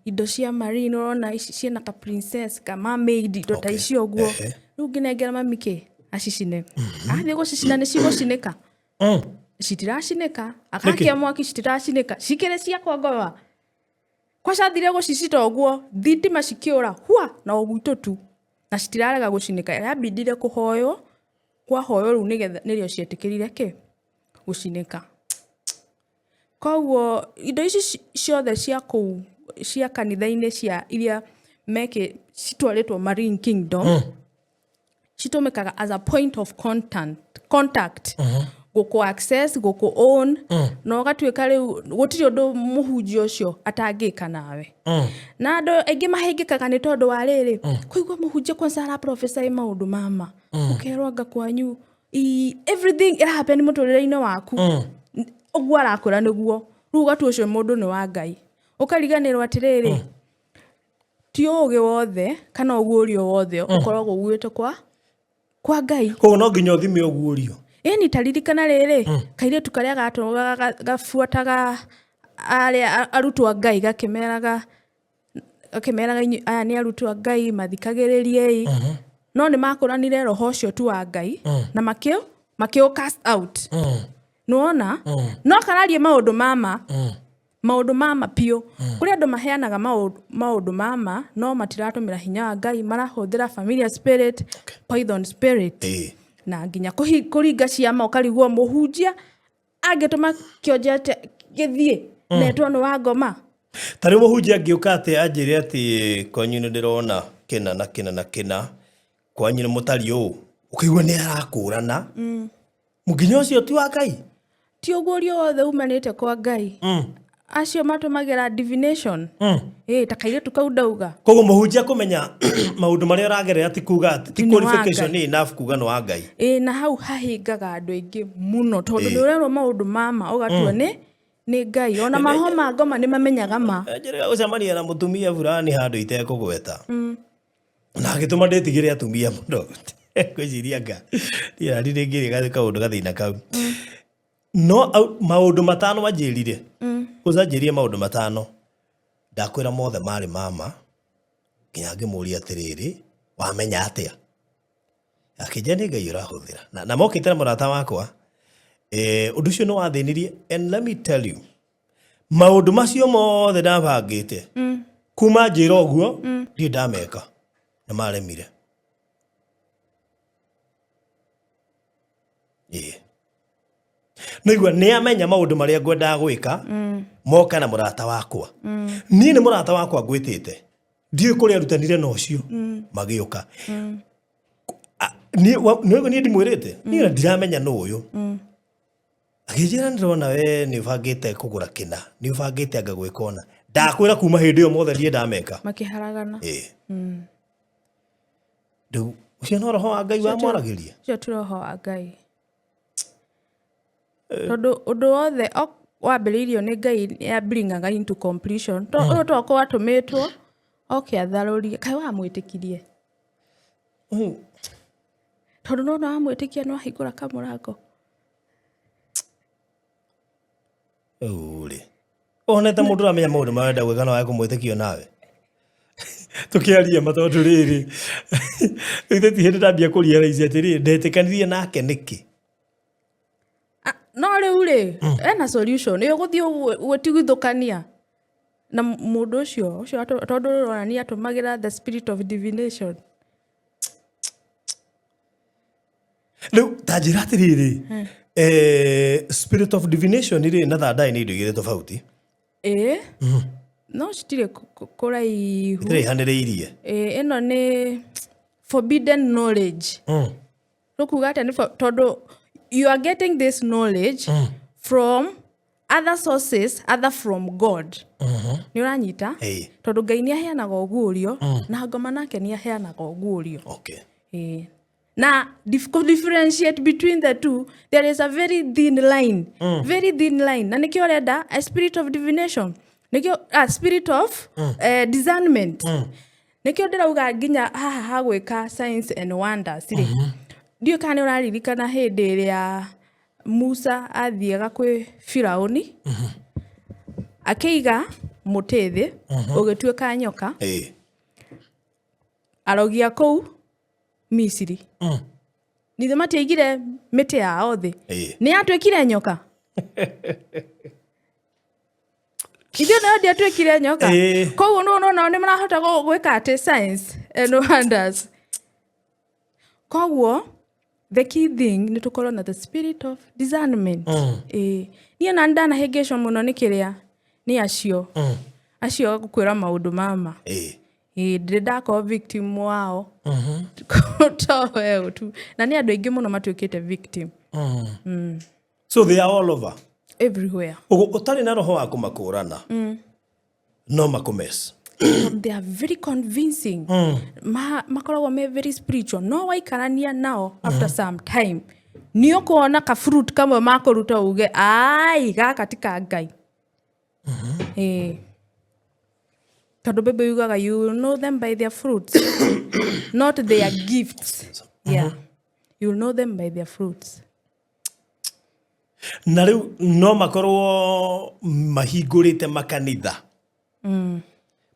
indo cia Marine ũrona ciĩna ka princess ka mermaid indo ta icio ũguo rĩu ngĩnengera mami kĩ acicine athiĩ gũcicina nĩ cigũcinĩka citiracinĩka akakia mwaki citiracinĩka cikĩrĩ cia kwa ngoma kwacathire gũcicita ũguo thitima cikĩũra hua na ũguitũ tu na citirarega gũcinĩka yabindire kũhoywo kwa hoyo ru nigetha nirio cietikirire ki gucineka. Koguo indo ici ciothe cia kanitha-inĩ cia iria meke citwaritwo Marine Kingdom citumikaga as a point of contact guku access guku own no gatuika riu gutiri undu muhunjia ucio atangika nawe na andu aingi mahingikaga ni tondu wa riri kuigua muhunjia kwanza ara prophesy maundu mama ukerwa anga kwanyu everything it happen muturire-ini waku uguo arakura niguo riu gatu ucio mundu ni wa Ngai ukariganirwo atiriri ti ugi wothe kana uguurio wothe ukoragwo uguite kwa Ngai ko no nginya uthime uguurio ni taririkana riri kairitu karia gafuataga aria arutwa Ngai gakimeraga aya ni arutwa Ngai mathikagiririe no ni makuranire roho ucio tu wa Ngai na makio cast out nuona no kararie maundu mama pio kuri andu maheanaga maundu mama no matiratumira hinya wa Ngai marahuthira familiar spirit python spirit na nginya kuringa ciama ukarigwo muhunjia angituma kionjete githie netwo no wa ngoma tari muhunjia ngiuka ati anjire ati kwanyu ni ndirona kina kwanyu ni mutari u ukigwa ni arakurana muginya ucio ti wa Ngai ti ugurio wothe umanite kwa Ngai acio matumagira divination takaire tukaudauga koguo muhunjia kumenya maundu maria uragerera ti kuga ti qualification ni enough kuga no wa Ngai na hau hahingaga andu aingi muno tondu ni urerwo maundu mama ugatua ni Ngai ona mahoma ngoma ni mamenyaga ma njira gucemania na mutumia fulani handu itekugweta na agituma ndetigire atumia muno kwiciria nga ya ringi kaundu gathina kau no maundu matano majirire uzajirie maundu matano ndakwira mothe mari mama nginya ngimuria atiriri wamenya atia akijani Ngai urahuthira na mokitera murata wakwa undu ucio no wathinirie and let me tell you maundu macio mothe ndabangite kuma njira oguo ndi ndameka na maremire Noigua ni amenya maundu maria ngwenda gwika moka na murata wakwa ni murata wakwa ngwitite ndiye kuri arutanire no cio magiuka ni ndimwirite ni ndiramenya no uyu agijira ndirona we ni bangite kugura kina ni bangite anga gwikona ndakwira kuma hindi yo mothe ndiye ndameka makiharagana ndu ucio no roho wa Ngai wa mwaragiria ucio tu roho wa Ngai tondu undu wothe wambiriirio ni Ngai ya bringaga into completion to ko atumitwo atharurie kai wa mwitikirie tondu no amwitikia no ahingura kamurango uri onete mundu amenya maundu marenda gwika no akumwitikio nawe tukiaria matondu riri ithe ti hindi ndambia kuria raici atiri ndetikanirie nake niki no riu ri ena solution yo guthie gutigithukania na mundu ucio tondu rona ni atumagira the spirit of divination riu tajira atiriri spirit of divination iri na thanda ni indo igire tofauti no citire kuraihu itire haniriirie ino ni forbidden knowledge rukuga ati ni tondu you are getting this knowledge from other sources other from God ni uranyita tondu Ngai ni aheanaga uguurio na ngoma nake ni aheanaga uguurio na differentiate between the two there is a very thin line na nikio renda a spirit of divination nikio a spirit of discernment nikio ndirauga nginya haha hagwika signs and wonders ri ndio kana uraririkana hindi iria Musa athiaga kwi Firauni akeiga mutithi ugituika nyoka arogia kou Misiri nithe matiaigire miti yao thi ni atwikire nyoka Ithe no ndia twikire nyoka koguo no ni marahota gwika ati science and wonders koguo the key thing ni tukorwo na the spirit of discernment. Niĩ na ndanahĩngĩcwo mũno nĩ kĩrĩa nĩ acio gũkwĩra maũndũ mama. Ndĩ ndakorwo victim wao. To wewe tu. Na nĩ andũ aingĩ mũno matuĩkĩte victim. So they are all over. Everywhere. Ũtarĩ na roho wa kũmakũrana. No makumes. They are very convincing. Makoragwo me very spiritual. No waikarania nao after some time. Nĩ ũkuona ka fruit kamwe makũruta uge ai gaka ti ka Ngai. Tondũ Bible yugaga you will know them by their fruits, not their gifts. Yeah. You will know them by their fruits. Na rĩu no makorwo mahingũrĩte makanitha.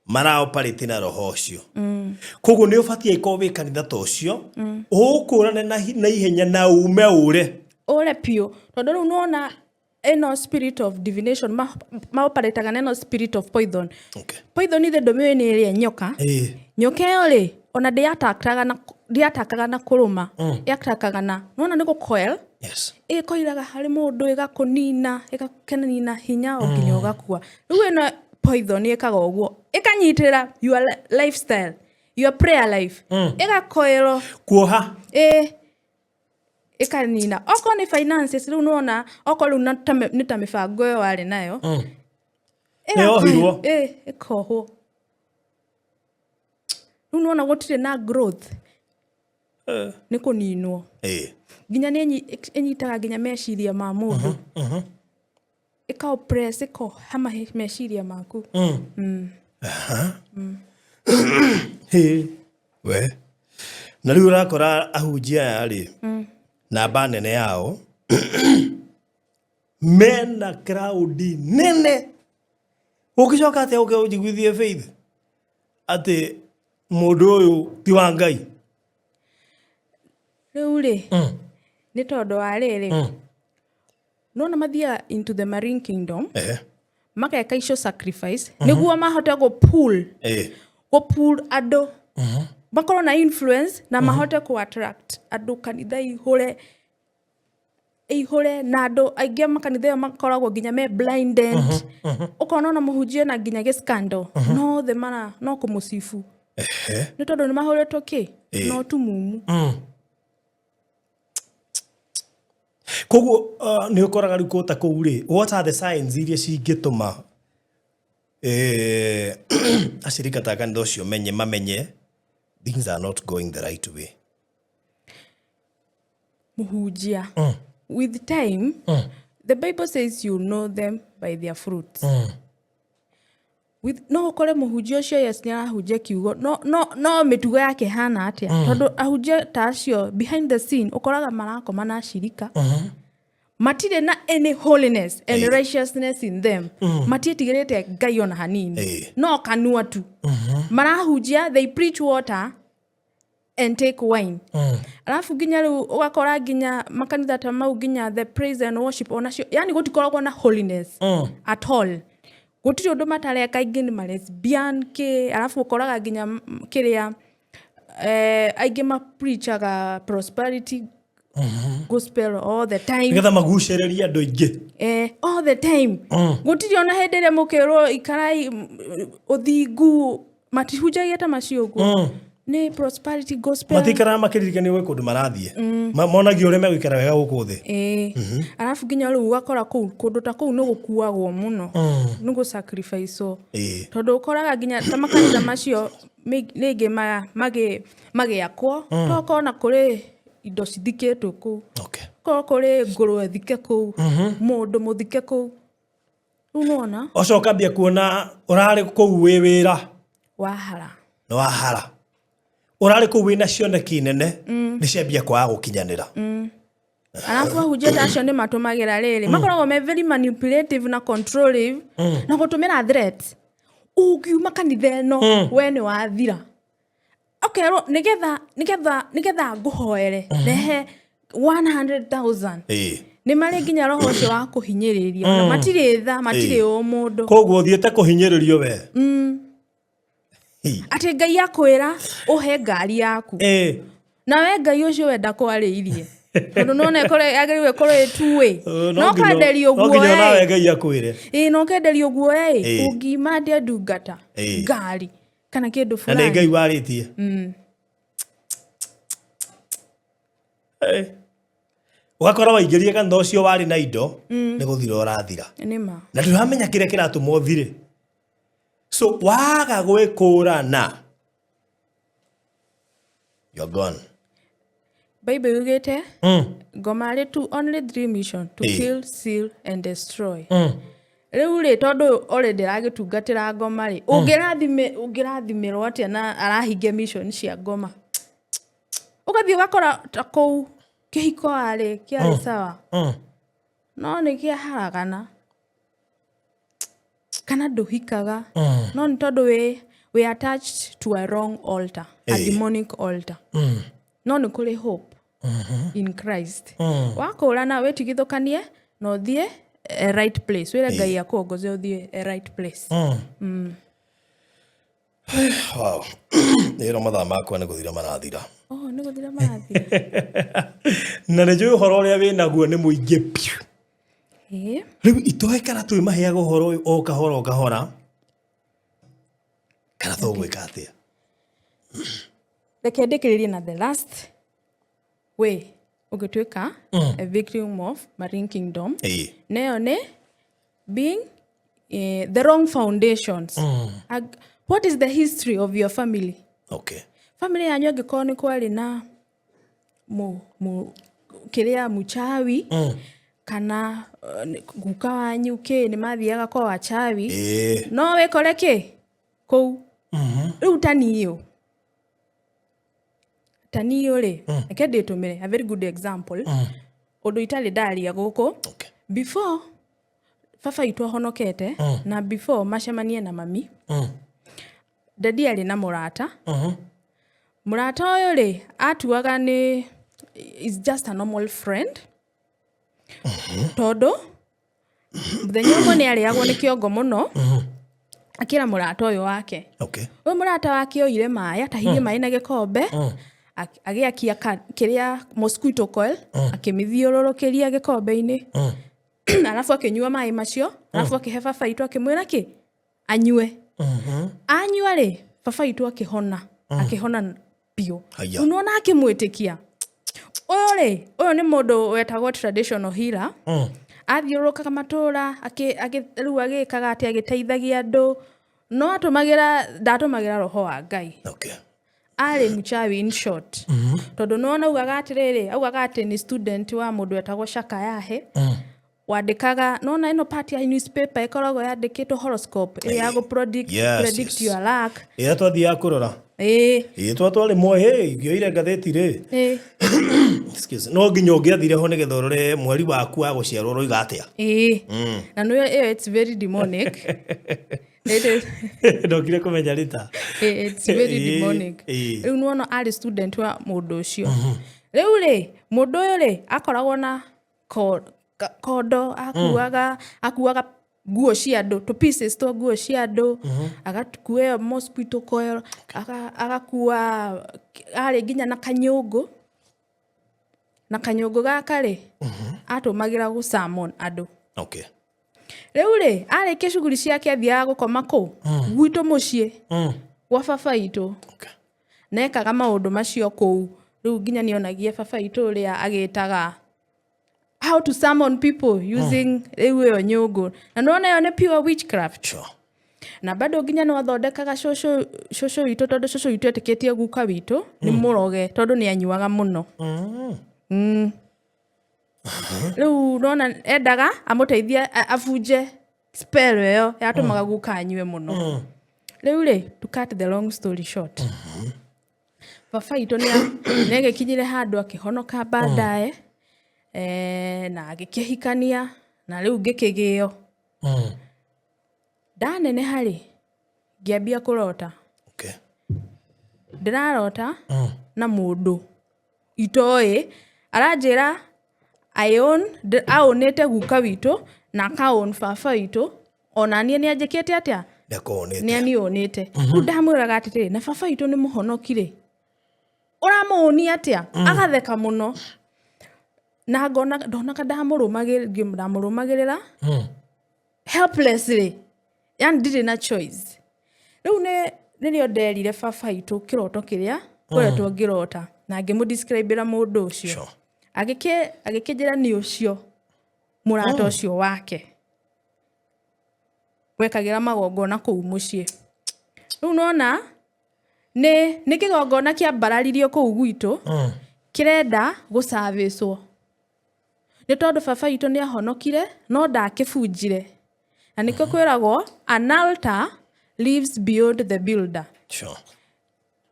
Maraoperate na roho ũcio. Koguo nĩ ũbatiĩ ĩkorwo wĩ kanitha ta ũcio. Ũkũrane na ihenya na ume ũre. Ũre piũ. Tondũ rĩu nona eno spirit of divination maoperataga na eno spirit of poison. Poison ithe ndũmĩũĩ nĩ ĩrĩa nyoka. Nyoka ĩyo rĩ ona ndĩatakaga na kũrũma. Yatakaga na nona nĩ gũcoil. Ĩkoiraga harĩ mũndũ ĩgakũnina ĩgakenanina hinya o nginya ũgakua. Rĩu ĩno poison ĩkaga ũguo ĩkanyitĩra your lifestyle, your prayer life. Ĩgacoil kuoha. Ikanina. Oko ni finances rĩu nona oko rĩu nĩ ta mĩbango ĩyo warĩ nayo. Yohirwo. Ĩkohwo. Rĩu nona gũtirĩ na growth. Nĩ kũninwo. Nginya nĩ ĩnyitaga nginya meciria ma mũndũ. Ĩka-oppress, ĩkohama meciria maku. We. Na rĩu ũrakora ahunjia aya rĩ. Namba nene yao. Mena crowd nene. Ũkĩcoka atĩ ũkĩnjiguithie faith. Atĩ mũndũ ũyũ ti wa Ngai. Rĩu rĩ. Nĩ tondũ wa rĩrĩ. Nona mathiaga into the marine kingdom. Makeka icio sacrifice. Nĩguo mahote gũ-pull andũ. Makorwo na influence na mahote ku-attract andũ kanitha ihũre na andũ aingĩ makanitha ĩyo makoragwo nginya me blinded. Ũkona ona mũhunjia na nginya gĩ-scandal. No the mana no kũmũcibu. Nĩ tondũ nĩ mahũrĩtwo kĩ? No tumumu. Koguo nĩ ũkoraga rĩu kũta kũu rĩ. What are the signs iria cingĩtũma acirika ta kanitha ũcio mamenye things are not going the right way? Muhujia. With time, the Bible says you know them by their fruits. No ukore muhujia ũcio yes nĩ arahunjia kiugo. No mĩtugo yake hana atĩa. Tondũ ahunjia ta acio behind the scene ukoraga marakoma na acirika. Matirĩ na any holiness and righteousness in them. Matiĩtigĩrĩte Ngai ona hanini. No kanua tu. Marahunjia, they preach water and take wine. Alafu nginya rĩu ũgakora nginya makanitha ta mau nginya the praise and worship onacio. Yani gũtikoragwo na holiness at all. Gũtirĩ ũndũ matareka aingĩ nĩ ma-lesbian alafu ũkoraga nginya kĩrĩa aingĩ ma-preachaga prosperity gospel all the time. Nĩgetha magucĩrĩrie andũ aingĩ. All the time. Gũtirĩ ona hĩndĩ ĩrĩa mũkĩrwo ikarai ũthingu matihunjagia ta macio ũguo. Nĩ prosperity gospel. Matikaraga makĩririkania gwĩ kũndũ marathiĩ. Monagio ũrĩa megũikara wega gũkũ thĩ. Alafu nginya rĩu ũgakora kũndũ ta kũu nĩ gũkuagwo mũno. Nĩ gũ-sacrifice. Tondũ ũkoraga nginya ta makanitha macio rĩngĩ magĩakwo. Toko na kũrĩ indo cithikĩtwo kũu. Korwo kũrĩ ngũrwe thike kũu. Mũndũ mũthike kũu. Rĩu nona. Ũcoka mbia kuona ũrarĩ kũu wĩ wĩra. Wahara. Nĩ wahara. Ũrarĩ kũu wĩna cioneki nene. Nĩ ciambia kwaga gũkinyanĩra. Alafu ahunjia ta acio nĩ matũmagĩra rĩrĩ. Makoragwo me very manipulative na controlling. Na gũtũmĩra threats. Ũngiuma kanitha ĩno we nĩ wathira. Okerwo nĩgetha ngũhoere rehe 100,000. Nĩ marĩ nginya roho ũcio wa kũhinyĩrĩria. Na matirĩ tha matirĩ mũndũ. Koguo thiĩte kũhinyĩrĩrio we. Atĩ Ngai akwĩra ũhe ngari yaku. Na we Ngai ũcio wenda kwarĩirie. tondu none kore agiriwe kore tuwe no kanderio guo no nginya nawe Ngai akwire no kenderio guo ungima ndia ndungata ngari kana kindu fulani na Ngai waritie ugakora waingĩrie kanitha ũcio warĩ na indo nĩ gũthira ũrathira na ndũramenya kĩrĩa kĩratũma ũthire so waga gwĩkũrana you're gone. Bible yugete ngoma tu only three mission to kill, steal and destroy. Riu ri tondu already ragitungatira ngoma ri ungirathimirwo atia na arahinge mission cia ngoma ugathie ugakora ta kou kihiko ari kiari sawa no ni kiaharagana kana nduhikaga no ni tondu we attached to a wrong altar, a demonic altar. No ni kuri hope in Christ. Wakorana wetigithukanie no thie a right place. Wira Ngai akongoze uthie a right place. Wow. Nero mathaa makwa nĩ gũthira marathira. Nĩ gũthira marathira. Na nĩ njũĩ ũhoro ũrĩa wĩ naguo nĩ mũingĩ piũ. Rĩu itoe kana twĩ maheaga ũhoro ũyũ o kahora o kahora. Kana tũgwĩka atĩa? Reke ndĩkĩrĩrie na the last way ũgĩtuĩka a victim of Marine Kingdom. Nayo nĩ being the wrong foundations. What is the history of your family? Okay. Family yanyu angĩkorwo nĩ kwarĩ na kĩrĩa mchawi kana guka wanyu nĩ mathiaga kwa wachawi no wĩkore kĩ kũu rĩu taniyo rĩ reke ndĩtũmĩre a very good example ũndũ itarĩ ndaria gũkũ before baba itũ ahonokete na before macemanie na mami daddy arĩ na mũrata mũrata ũyũ rĩ atuaga nĩ is just a normal friend tondu mũthenya ũmwe nĩ arĩagwo nĩ kĩongo mũno akĩra mũrata ũyũ wake ũyũ mũrata wake oire maĩ atahirie maĩ na gĩkombe agĩakia kĩrĩa mosquito coil akĩmithiũrũrũkĩria gĩkombe-inĩ alafu akĩnyua maĩ macio alafu akĩhe baba itũ akĩmwĩra kĩ anyue anyua rĩ baba itũ akĩhona biũ unaona akĩmwĩtĩkia ũyũ nĩ mũndũ wetagwo traditional healer athiũrũrũkaga matũra rĩu agĩkaga atĩ agĩteithagia andũ no ndatũmagĩra roho wa Ngai arĩ mchawi in short tondu no augaga atĩrĩrĩ augaga atĩ nĩ student wa mũndũ wetagwo Shaka Yahe wandĩkaga nona ĩno part ya newspaper ĩkoragwo yandĩkĩtwo horoscope ĩrĩa ya predict your luck twathiaga kũrora twatwarĩ moe ingĩoire ngathĩti rĩ no nginya ũngĩathire ho nĩgetha ũrore mweri waku wa gũciarwo ũroiga atĩa na no it's very demonic. Ndokire kũmenya rita it's very demonic. Rĩu nuona arĩ student wa mũndũ ũcio rĩu rĩ mũndũ ũyũ rĩ akoragwo na kondo akuaga nguo cia andũ to pieces to nguo cia andũ agakuua mosquito coil agakua arĩ nginya na kanyũngũ gaka rĩ atũmagĩra gũ summon andũ. Rĩu rĩ arĩkia shughuli ciake athiaga gũkoma kũ gwitũ mũciĩ gwa baba itũ nekaga maũndũ macio kũu rĩu nginya nĩonagia baba itũ ũrĩa agĩtaga how to summon people using rĩu nyũngũ na nona yo nĩ pure witchcraft na bado nginya no athondekaga cũcũ itũ tondũ cũcũ itũ etĩkĩtie guka witũ nĩ mũroge tondũ nĩ anyuaga mũno rĩu nona endaga amũteithie abunje spell ĩyo yatũmaga guka anyue mũno rĩu rĩ to cut the long story short baba itũ nĩagĩkinyire handũ akĩhonoka baadaye na agĩkĩhikania na rĩu ngĩkĩgĩo ndaneneha rĩ ngĩambia kũrota ndĩrarota na mũndũ itoĩ aranjĩra aonete guka witũ na akaon baba itũ ona niĩ nĩanjĩkĩte atĩa nĩanionete rĩu ndamwĩraga atĩrĩ na baba itũ nĩ mũhonokire ũramũonia atĩa agatheka mũno na ndona ndamurumagirira helplessly yani ndire na choice riu nĩrĩo nderire baba itu kiroto kiria koretwo ngirota na ngimudescribera mundu ucio agikijira ni ucio murata ucio wake wekagira magongona kuu mucii riu nona ni kigongona kia bararirio kuu gwitu kirenda gucavicwo ni tondu baba itu ni ahonokire no ndakibunjire na niko kwiragwo an altar lives beyond the builder. Sure.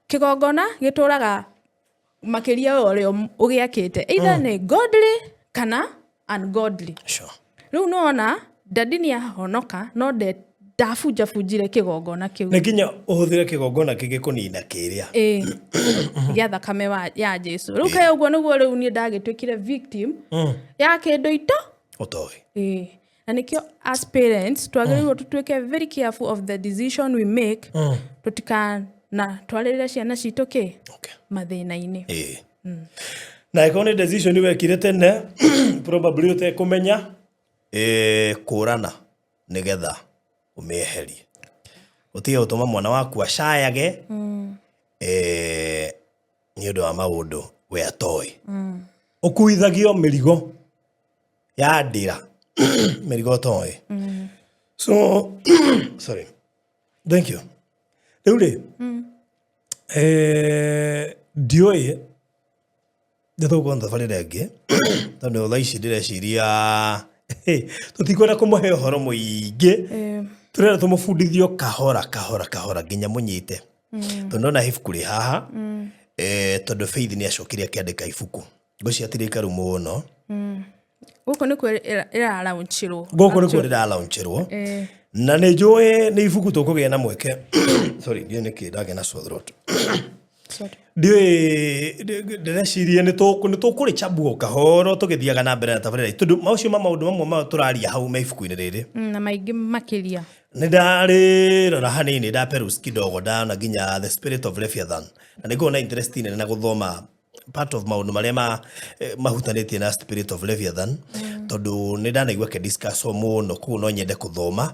Kigongona gituraga makiria urio ugiakite either ni godly kana ungodly. Sure. Riu nona dadi ni ahonoka no ndabunjire kigongona kiu. Na kinya uhuthire kigongona kigikunina kiria. Ya thakame ya Jesu. Riu kae uguo niguo riu ni ndagitwikire victim ya kindu ito utoi. Na nikio as parents twagiriirwo tutwike very careful of the decision we make tutikana twarĩrĩra ciana citũ mathĩna-inĩ. Na ĩkorwo nĩ decision wekire tene probably ũtekũmenya kũrana nĩgetha ũmĩeherie. Ũtige gũtũma mwana waku acayage nĩ ũndũ wa maũndũ we atoĩ. Ũkuithagio mĩrigo ya ndĩra merigo toy. So sorry. Thank you. Deule. Dioi. Ndeto kwanda fale dege. Tondu thaici ndireciria tutikwenda kumuhe uhoro muingi. Turera tumufundithio kahora nginya munyite. Tondu na ibuku ri haha. Tondu Faith ni acokire akiandika ibuku. Ngociatirika rumu no. Guko niko ira launchirwo. Guko niko ira launchirwo. Na nĩ njũĩ nĩ ibuku tũkũgĩa na mweke. Sorry, ndiũ nĩkĩ ndagĩa na sore throat. Sorry. Ndĩreciria nĩ tũkũrĩcambua kahoro tũgĩthiaga na mbere na tabarĩra. Tondũ maũcio maũndũ mamwe ma tũraria hau me ibuku-inĩ rĩrĩ. Na maingĩ makĩria. Nĩ ndarĩ rora hanini ndaperus kidogo na nginya The Spirit of Leviathan. Na nĩ ngona interest nene na gũthoma part of maundu marĩa mahutanĩtie na Spirit of Leviathan tondu nĩ ndanaigua discuss mũno kũu no nyende kuthoma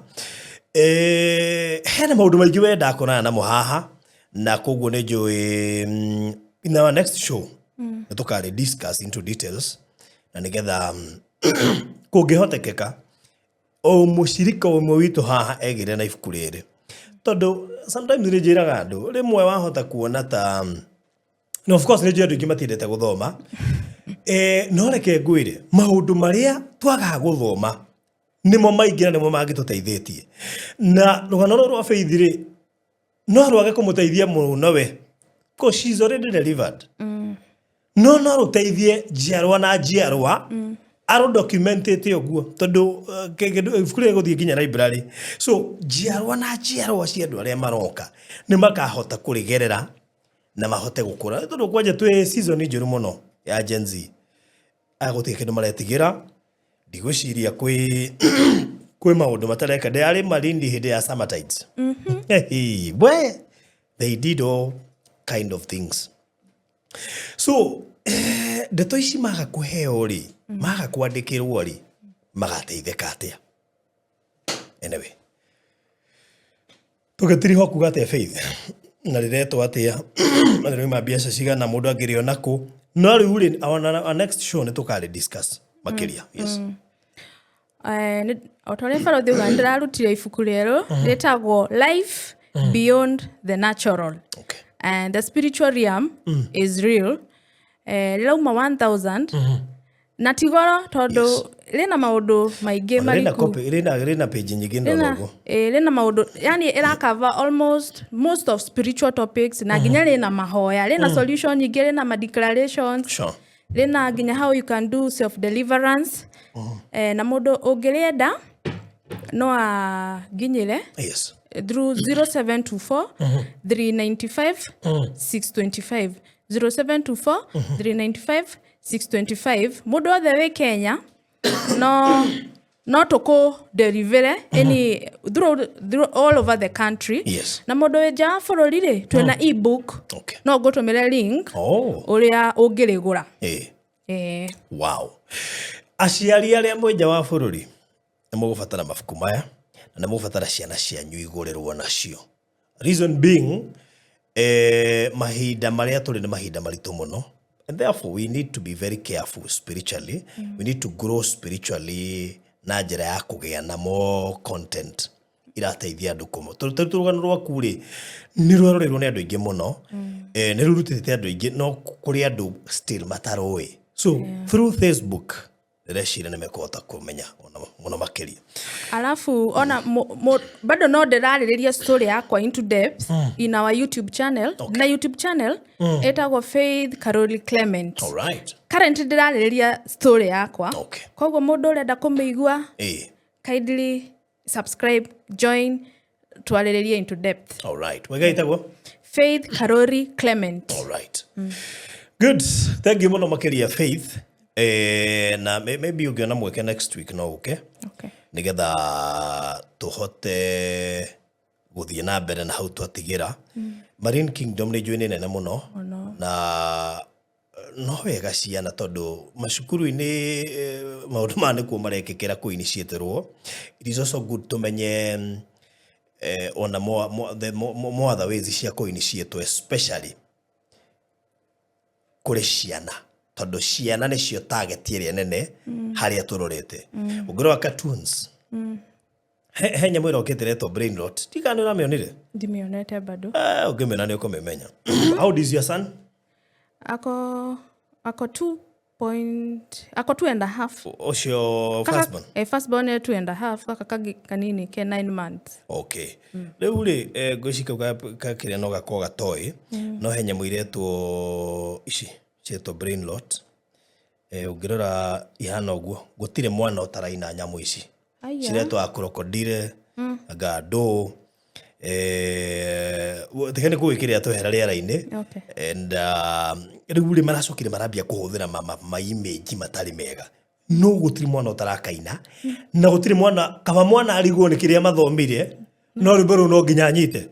hena maundu maingĩ wenda kũrana namo haha na koguo nĩ njũĩ in our next show nĩtũkarĩ discuss into details na nĩgetha kũngĩhotekeka o mũcirika ũmwe witũ haha egĩre na ibuku rĩrĩ tondu sometimes nĩ njĩraga andũ rĩmwe wahota kuona ta no, of course, nĩjũĩ andũ aingĩ matiendete gũthoma. No reke ngwĩre maũndũ marĩa twaga gũthoma nĩmo maingĩ na nĩmo mangĩtũteithĩtie. Na rũgano rũrũ rwa Faith rĩ no rwage kũmũteithia mũno we. Because she's already delivered. No rũteithie njiarwa na njiarwa arũdocumentĩte ũguo tondũ ibuku rĩrĩ gũthiĩ nginya library. So njiarwa na njiarwa cia andũ arĩa maroka nĩ makahota kũrĩgerera na mahote gukura tondu kwanja twi season njuru muno ya Gen Z agũtige kindu maretigira ndigũciria kwĩ maũndũ matareka ndĩarĩ Malindi hĩndĩ ya summertides. Boy, they did all kind of things. So ndeto ici maga kũheo rĩ maga kwandĩkĩrwo rĩ magateithĩka atĩa. Anyway tũgetiriho kuga atĩa Faith na riretwo atia na rĩu mabia cigana mũndũ angĩrĩo nako no rĩu rĩ our next show nĩ tũkarĩ discuss makĩria. Yes. Otore faro de gandra rutire ibuku rero retagwo Life Beyond the Natural. Okay. And the spiritual realm is real. Lauma 1000 na tigoro tondu rena maundu maingĩ mariku rena page nyingĩ ndogo rena maundu yani ira cover almost most of spiritual topics na nginya rena mahoya rena solution nyingĩ rena ma declarations. Sure. Rena nginya how you can do self deliverance na mundu ungĩrĩenda no nginyire yes through 0724 395 625 0724 395 625. Mundu othe we Kenya no tuku deliver any through all over the country. Yes. Na mundu we ja bũrũri rĩ twina ebook. Okay. No ngũtũmĩre link uria ũngĩrĩgũra. Wow. Aciari aria mwenja wa bururi nĩ mũgũbatara mabuku maya na nĩ mũgũbatara ciana cianyu igũrĩrwo nacio. Reason being mahinda marĩa tũrĩ nĩ mahinda maritũ mũno, and therefore we need to be very careful spiritually. We need to grow spiritually na njĩra ya kũgĩa na more content irateithia andũ kũmo. Rũgano rwaku rĩ nĩ rwarorerwo nĩ andũ aingĩ mũno, nĩ rũrutĩte andũ aingĩ no kũrĩ andũ still matarũĩ. So through Facebook reciria nĩmekũhota kũmenya mũno makĩria. Alafu ona bado no ndĩrarĩrĩria story yakwa into depth in our YouTube channel. Na YouTube channel etagwo Faith Karori Clement. All right. Currently ndĩrarĩrĩria story yakwa. Okay. Koguo mũndũ ũrenda kũmĩigua kindly subscribe, join, twarĩrĩrie into depth. All right. Wega itagwo Faith Karori Clement. All right. Good. Thank you mũno makĩria Faith. Na maybe ũngĩona mweke next week no okay. Nigetha tũhote gũthiĩ na mbere na hau twatigira. Marine Kingdom nĩ njũĩ nene mũno na no wega ciana tondũ macukuru-inĩ maũndũ maya nĩkuo marekĩkĩra kũ-initiate-rwo. It is also good tumenye ona more other ways cia kũ-initiate, especially kũrĩ ciana tondũ ciana nĩcio target ĩrĩa nene harĩa tũrorete. Ũngĩrora cartoons he nyamũ ĩrokĩte ĩretwo Brain Rot, tika nĩ ũramĩonire? Ndimĩonete bado. Ũngĩmĩona nĩ ũkũmĩmenya. How old is your son? Ako 2.5. Ũcio firstborn? Firstborn 2.5, kaka kanini ke 9 months. Okay. Rĩu rĩ ngwĩciria kakĩrĩa no gakorwo gatoĩ no he nyamũ iretwo ici cietwo Brain Rot. Ũngĩrora ihana ũguo gũtirĩ mwana ũtaraina nyamũ ici. Ciretwo crocodile, ngandũ, tikene gwĩkĩrĩa twehera rĩera-inĩ. And rĩu rĩ maracokire marambia kũhũthĩra ma-image matarĩ mega. No gũtirĩ mwana ũtarakaina na gũtirĩ mwana kaba mwana arigwo nĩ kĩrĩa mathomire no rĩmbo rũu no nginya anyite.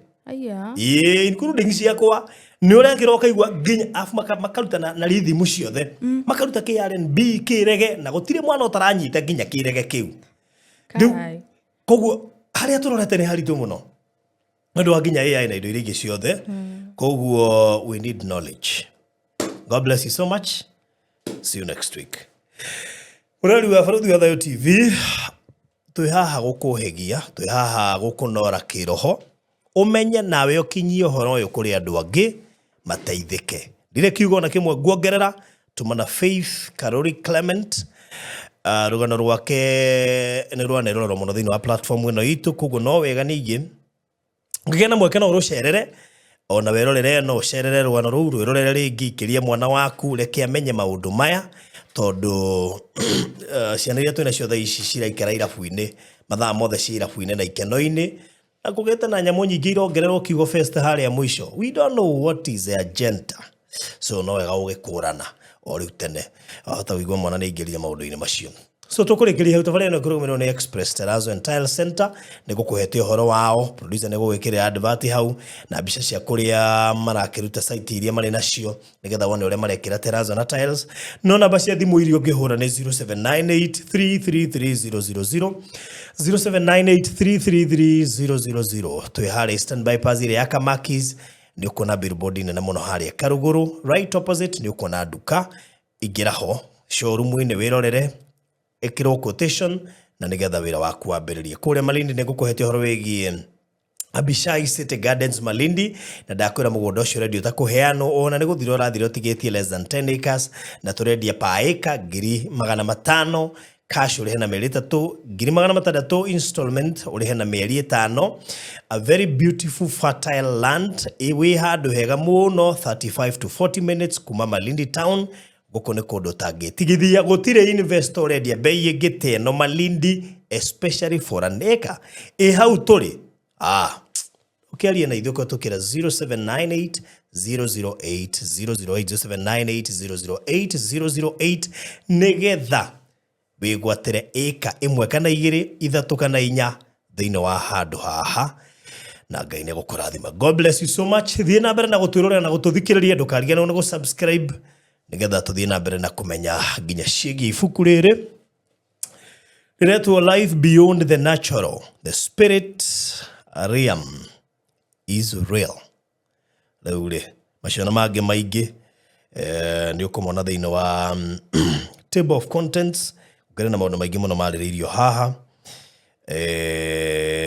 Including ciakwa nĩ ũrekĩra ũkaigua nginya afu makaruta na rhythm ciothe, makaruta KRNB kĩrege na gũtirĩ mwana ũtaranyita nginya kĩrege kĩu. Koguo harĩa tũrorete nĩ haritũ mũno nĩũndũ wa nginya AI na indo iria ingĩ ciothe. Koguo we need knowledge. God bless you so much. See you next week. Mũrori wa Barũthi wa Thayũ TV, twĩ haha gũkũhegia, twĩ haha gũkũnora kĩroho, ũmenye nawe ũkinyie ũhoro ũyũ kũrĩ andũ angĩ mateithĩke. Ndirĩ kiugo na kĩmwe nguongerera, tũmana Faith Karori Clement. Rũgano rwake nĩ rwanerorwo mũno thĩinĩ wa platform ĩno itũ, koguo no wega ningĩ ngĩgĩa na mweke no ũrũcerere ona werorere no ũcerere rũgano rũu rwĩrorere rĩngĩ ikĩria mwana waku reke amenye maũndũ maya tondũ ciana iria twĩna cio thaa ici ciraikara irabu-inĩ mathaa mothe ci irabu-inĩ na ikeno-inĩ na kũgĩte na nyamũ nyingĩ irongererwo kiugo first harĩa mũico. We don't know what is the agenda, so no wega ũgĩkũrana o rĩu tene ahota kũigua mwana nĩ ingĩria maũndũ-inĩ macio. So tũkũrĩkĩria hau tabarĩra ĩno kũrũmĩrĩrwo nĩ Express Terrazzo and Tile Center nĩ gũkũhete ũhoro wao, producer nĩ gũgwĩkĩrĩra advert hau na mbica cia kũrĩa marakĩruta site iria marĩ nacio nĩgetha wone ũrĩa marekĩra terrazzo na tiles. No namba cia thimũ iria ũngĩhũra nĩ 0798333000 0798333000. Twĩ harĩa standby pass ĩrĩa ya Kamakis nĩ ũkuona billboard nene mũno harĩa Karuguru, right opposite nĩ ũkuona nduka. Ingĩra ho showroom-inĩ wĩrorere ekĩrwo quotation na nĩgetha wĩra waku wambĩrĩrie. Kũrĩa Malindi nĩ ngũkũhete ũhoro wĩgiĩ Abishai City Gardens Malindi na ndakwĩra mũgũnda ũcio redio takũheanwo ona nĩ gũthira ũrathira ũtigĩtie less than 10 acres na tũrendia per acre 500,000 cash ũrĩhe na mĩeri 3, 600,000 installment ũrĩhe na mĩeri 5. A very beautiful fertile land wĩ handũ hega mũno 35 to 40 minutes kuma Malindi town. Gũkũ nĩ kũndũ tangĩtigithia gũtirĩ investor ũrendia bei ĩngĩ ta ĩno Malindi, especially for an acre. Hau tũrĩ ũkĩaria na ithuĩ kũhĩtũkĩra 0798 008 008 nĩgetha wĩgwatĩre ĩka ĩmwe kana igĩrĩ, ithatũ kana inya thĩinĩ wa handũ haha na Ngai nĩ gũkũrathima. God bless you so much. Thiĩ na mbere na gũtwĩrorera na gũtũthikĩrĩria, ndũkariganĩrwo nĩ gũsubscribe nigetha tuthie na mbere na kumenya nginya ciĩgiĩ ibuku rĩrĩ riretwo Life Beyond the Natural, the Spirit Realm is Real. Rĩu rĩ maciona mangĩ maingĩ nĩ ũkũmona thĩinĩ wa table of contents ngere na maũndũ maingĩ mũno marĩrĩirio haha.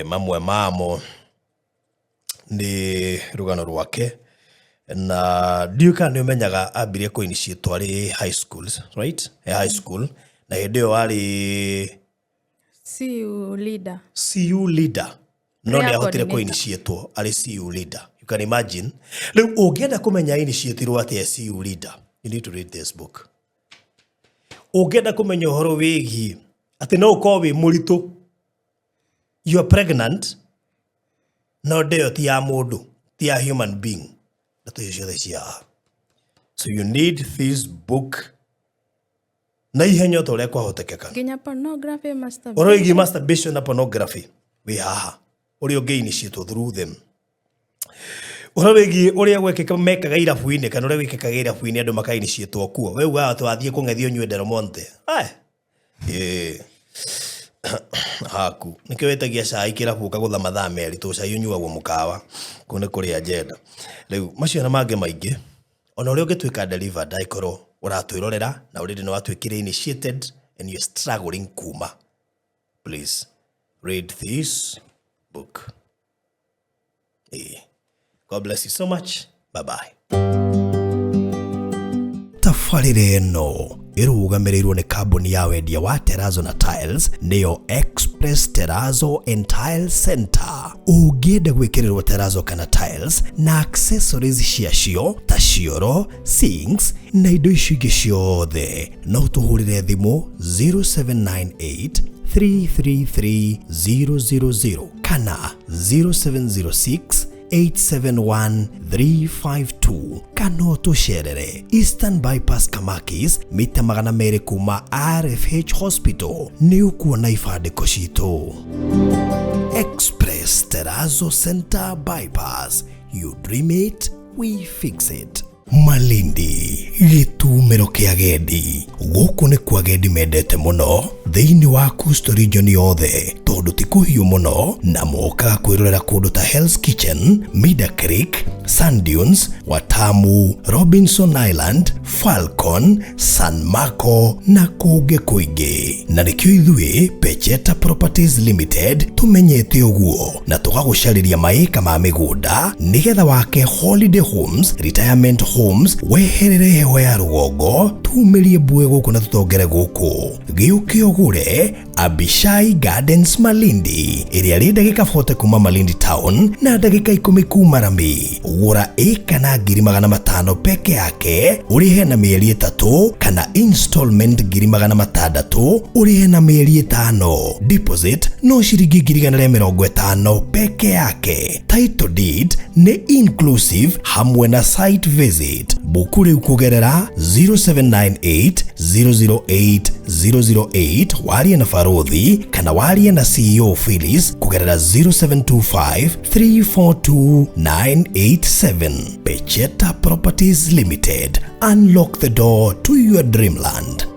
Mamwe mamo nĩ rũgano rwake na ndiuka nĩ ũmenyaga ambirie kũinitiate arĩ high schools, right? High school na hĩndĩ ĩyo arĩ CU leader no nĩ ahotire kũinitiate arĩ CU leader. You can imagine. Rĩu ũngĩenda kũmenya initiatirwo atĩa CU leader, you need to read this book. Ũngĩenda kũmenya ũhoro wĩgiĩ atĩ no ũkorwo wĩ mũritũ, you are pregnant, no ndĩyo ti ya mũndũ, ti ya human being. So you need this book na ihenya to rekwa hotekeka. Ginya pornography masturbation na pornography we haha uri ũngĩinitiate through them. Ũrawegi ũrĩa gwekeka mekaga irabu-inĩ kana ũrĩa wĩkĩkaga irabu-inĩ andũ makainitiate kuo. We uga twathiĩ kũng'ethio nyue Delmonte. Haku nikio wetagia cai kirabu ukagutha mathaa meri to cai unyuagwo mukawa kune kuri agenda. Riu macio na mangĩ maingĩ ona ũrĩa ũngĩtuĩka delivered aikorwo uratwirorera na already no watwikire initiated and you're struggling kuma. Please read this book. God bless you so much. Bye bye. Tafarĩra ĩno ĩrũgamĩrĩirwo nĩ kambuni ya wendia wa Terrazzo na Tiles nĩyo Express Terrazzo and Tile Center. Ũngĩenda gwĩkĩrĩrwo Terrazzo kana Tiles na accessories ciacio ta cioro, sinks na indo icio ingĩ ciothe no tũhũrĩre thimũ 0798 333 000 kana 0706 871-352 kana tucerere Eastern Bypass Kamakis mita 200 kuma RFH Hospital ni ukuona ifadiko citũ. Express Terrazzo Center Bypass, you dream it, we fix it. Malindi gĩtumĩro kĩa agendi gũkũ nĩ kwa agendi mendete mũno thĩinĩ wa Coastal region yothe tondũ ti kũhiũ mũno na moka kwĩrorera kũndũ ta Hell's Kitchen, Mida Creek, Sand Dunes, Watamu, Robinson Island, Falcon, San Marco na kũngĩ kũingĩ. Na nĩkĩo ithuĩ Pecheta Properties Limited tũmenyete ũguo na tũgagũcarĩria maĩka ma mĩgũnda nĩgetha wake holiday homes, retirement homes, weherere hewa ya rũgongo, tumĩrie mbue gũkũ na tũtongere gũkũ. Gĩũke ũgũre Abishai Gardens Malindi ĩrĩa rĩ ndagĩka 40 kuma Malindi Town na ndagĩka 10 kuma Rami. Gũra ĩka na 500 peke yake ũrĩhe na mĩeri 3 kana installment 600 ũrĩhe na mĩeri 5. Deposit no ciringi 150 peke yake. Title deed nĩ inclusive hamwe na site visit. Buku rĩu kũgerera 0798 008 008 warie na Farothi kana warie na CEO Phyllis kũgerera 0725 342 987. Pecheta Properties Limited. Unlock the door to your dreamland.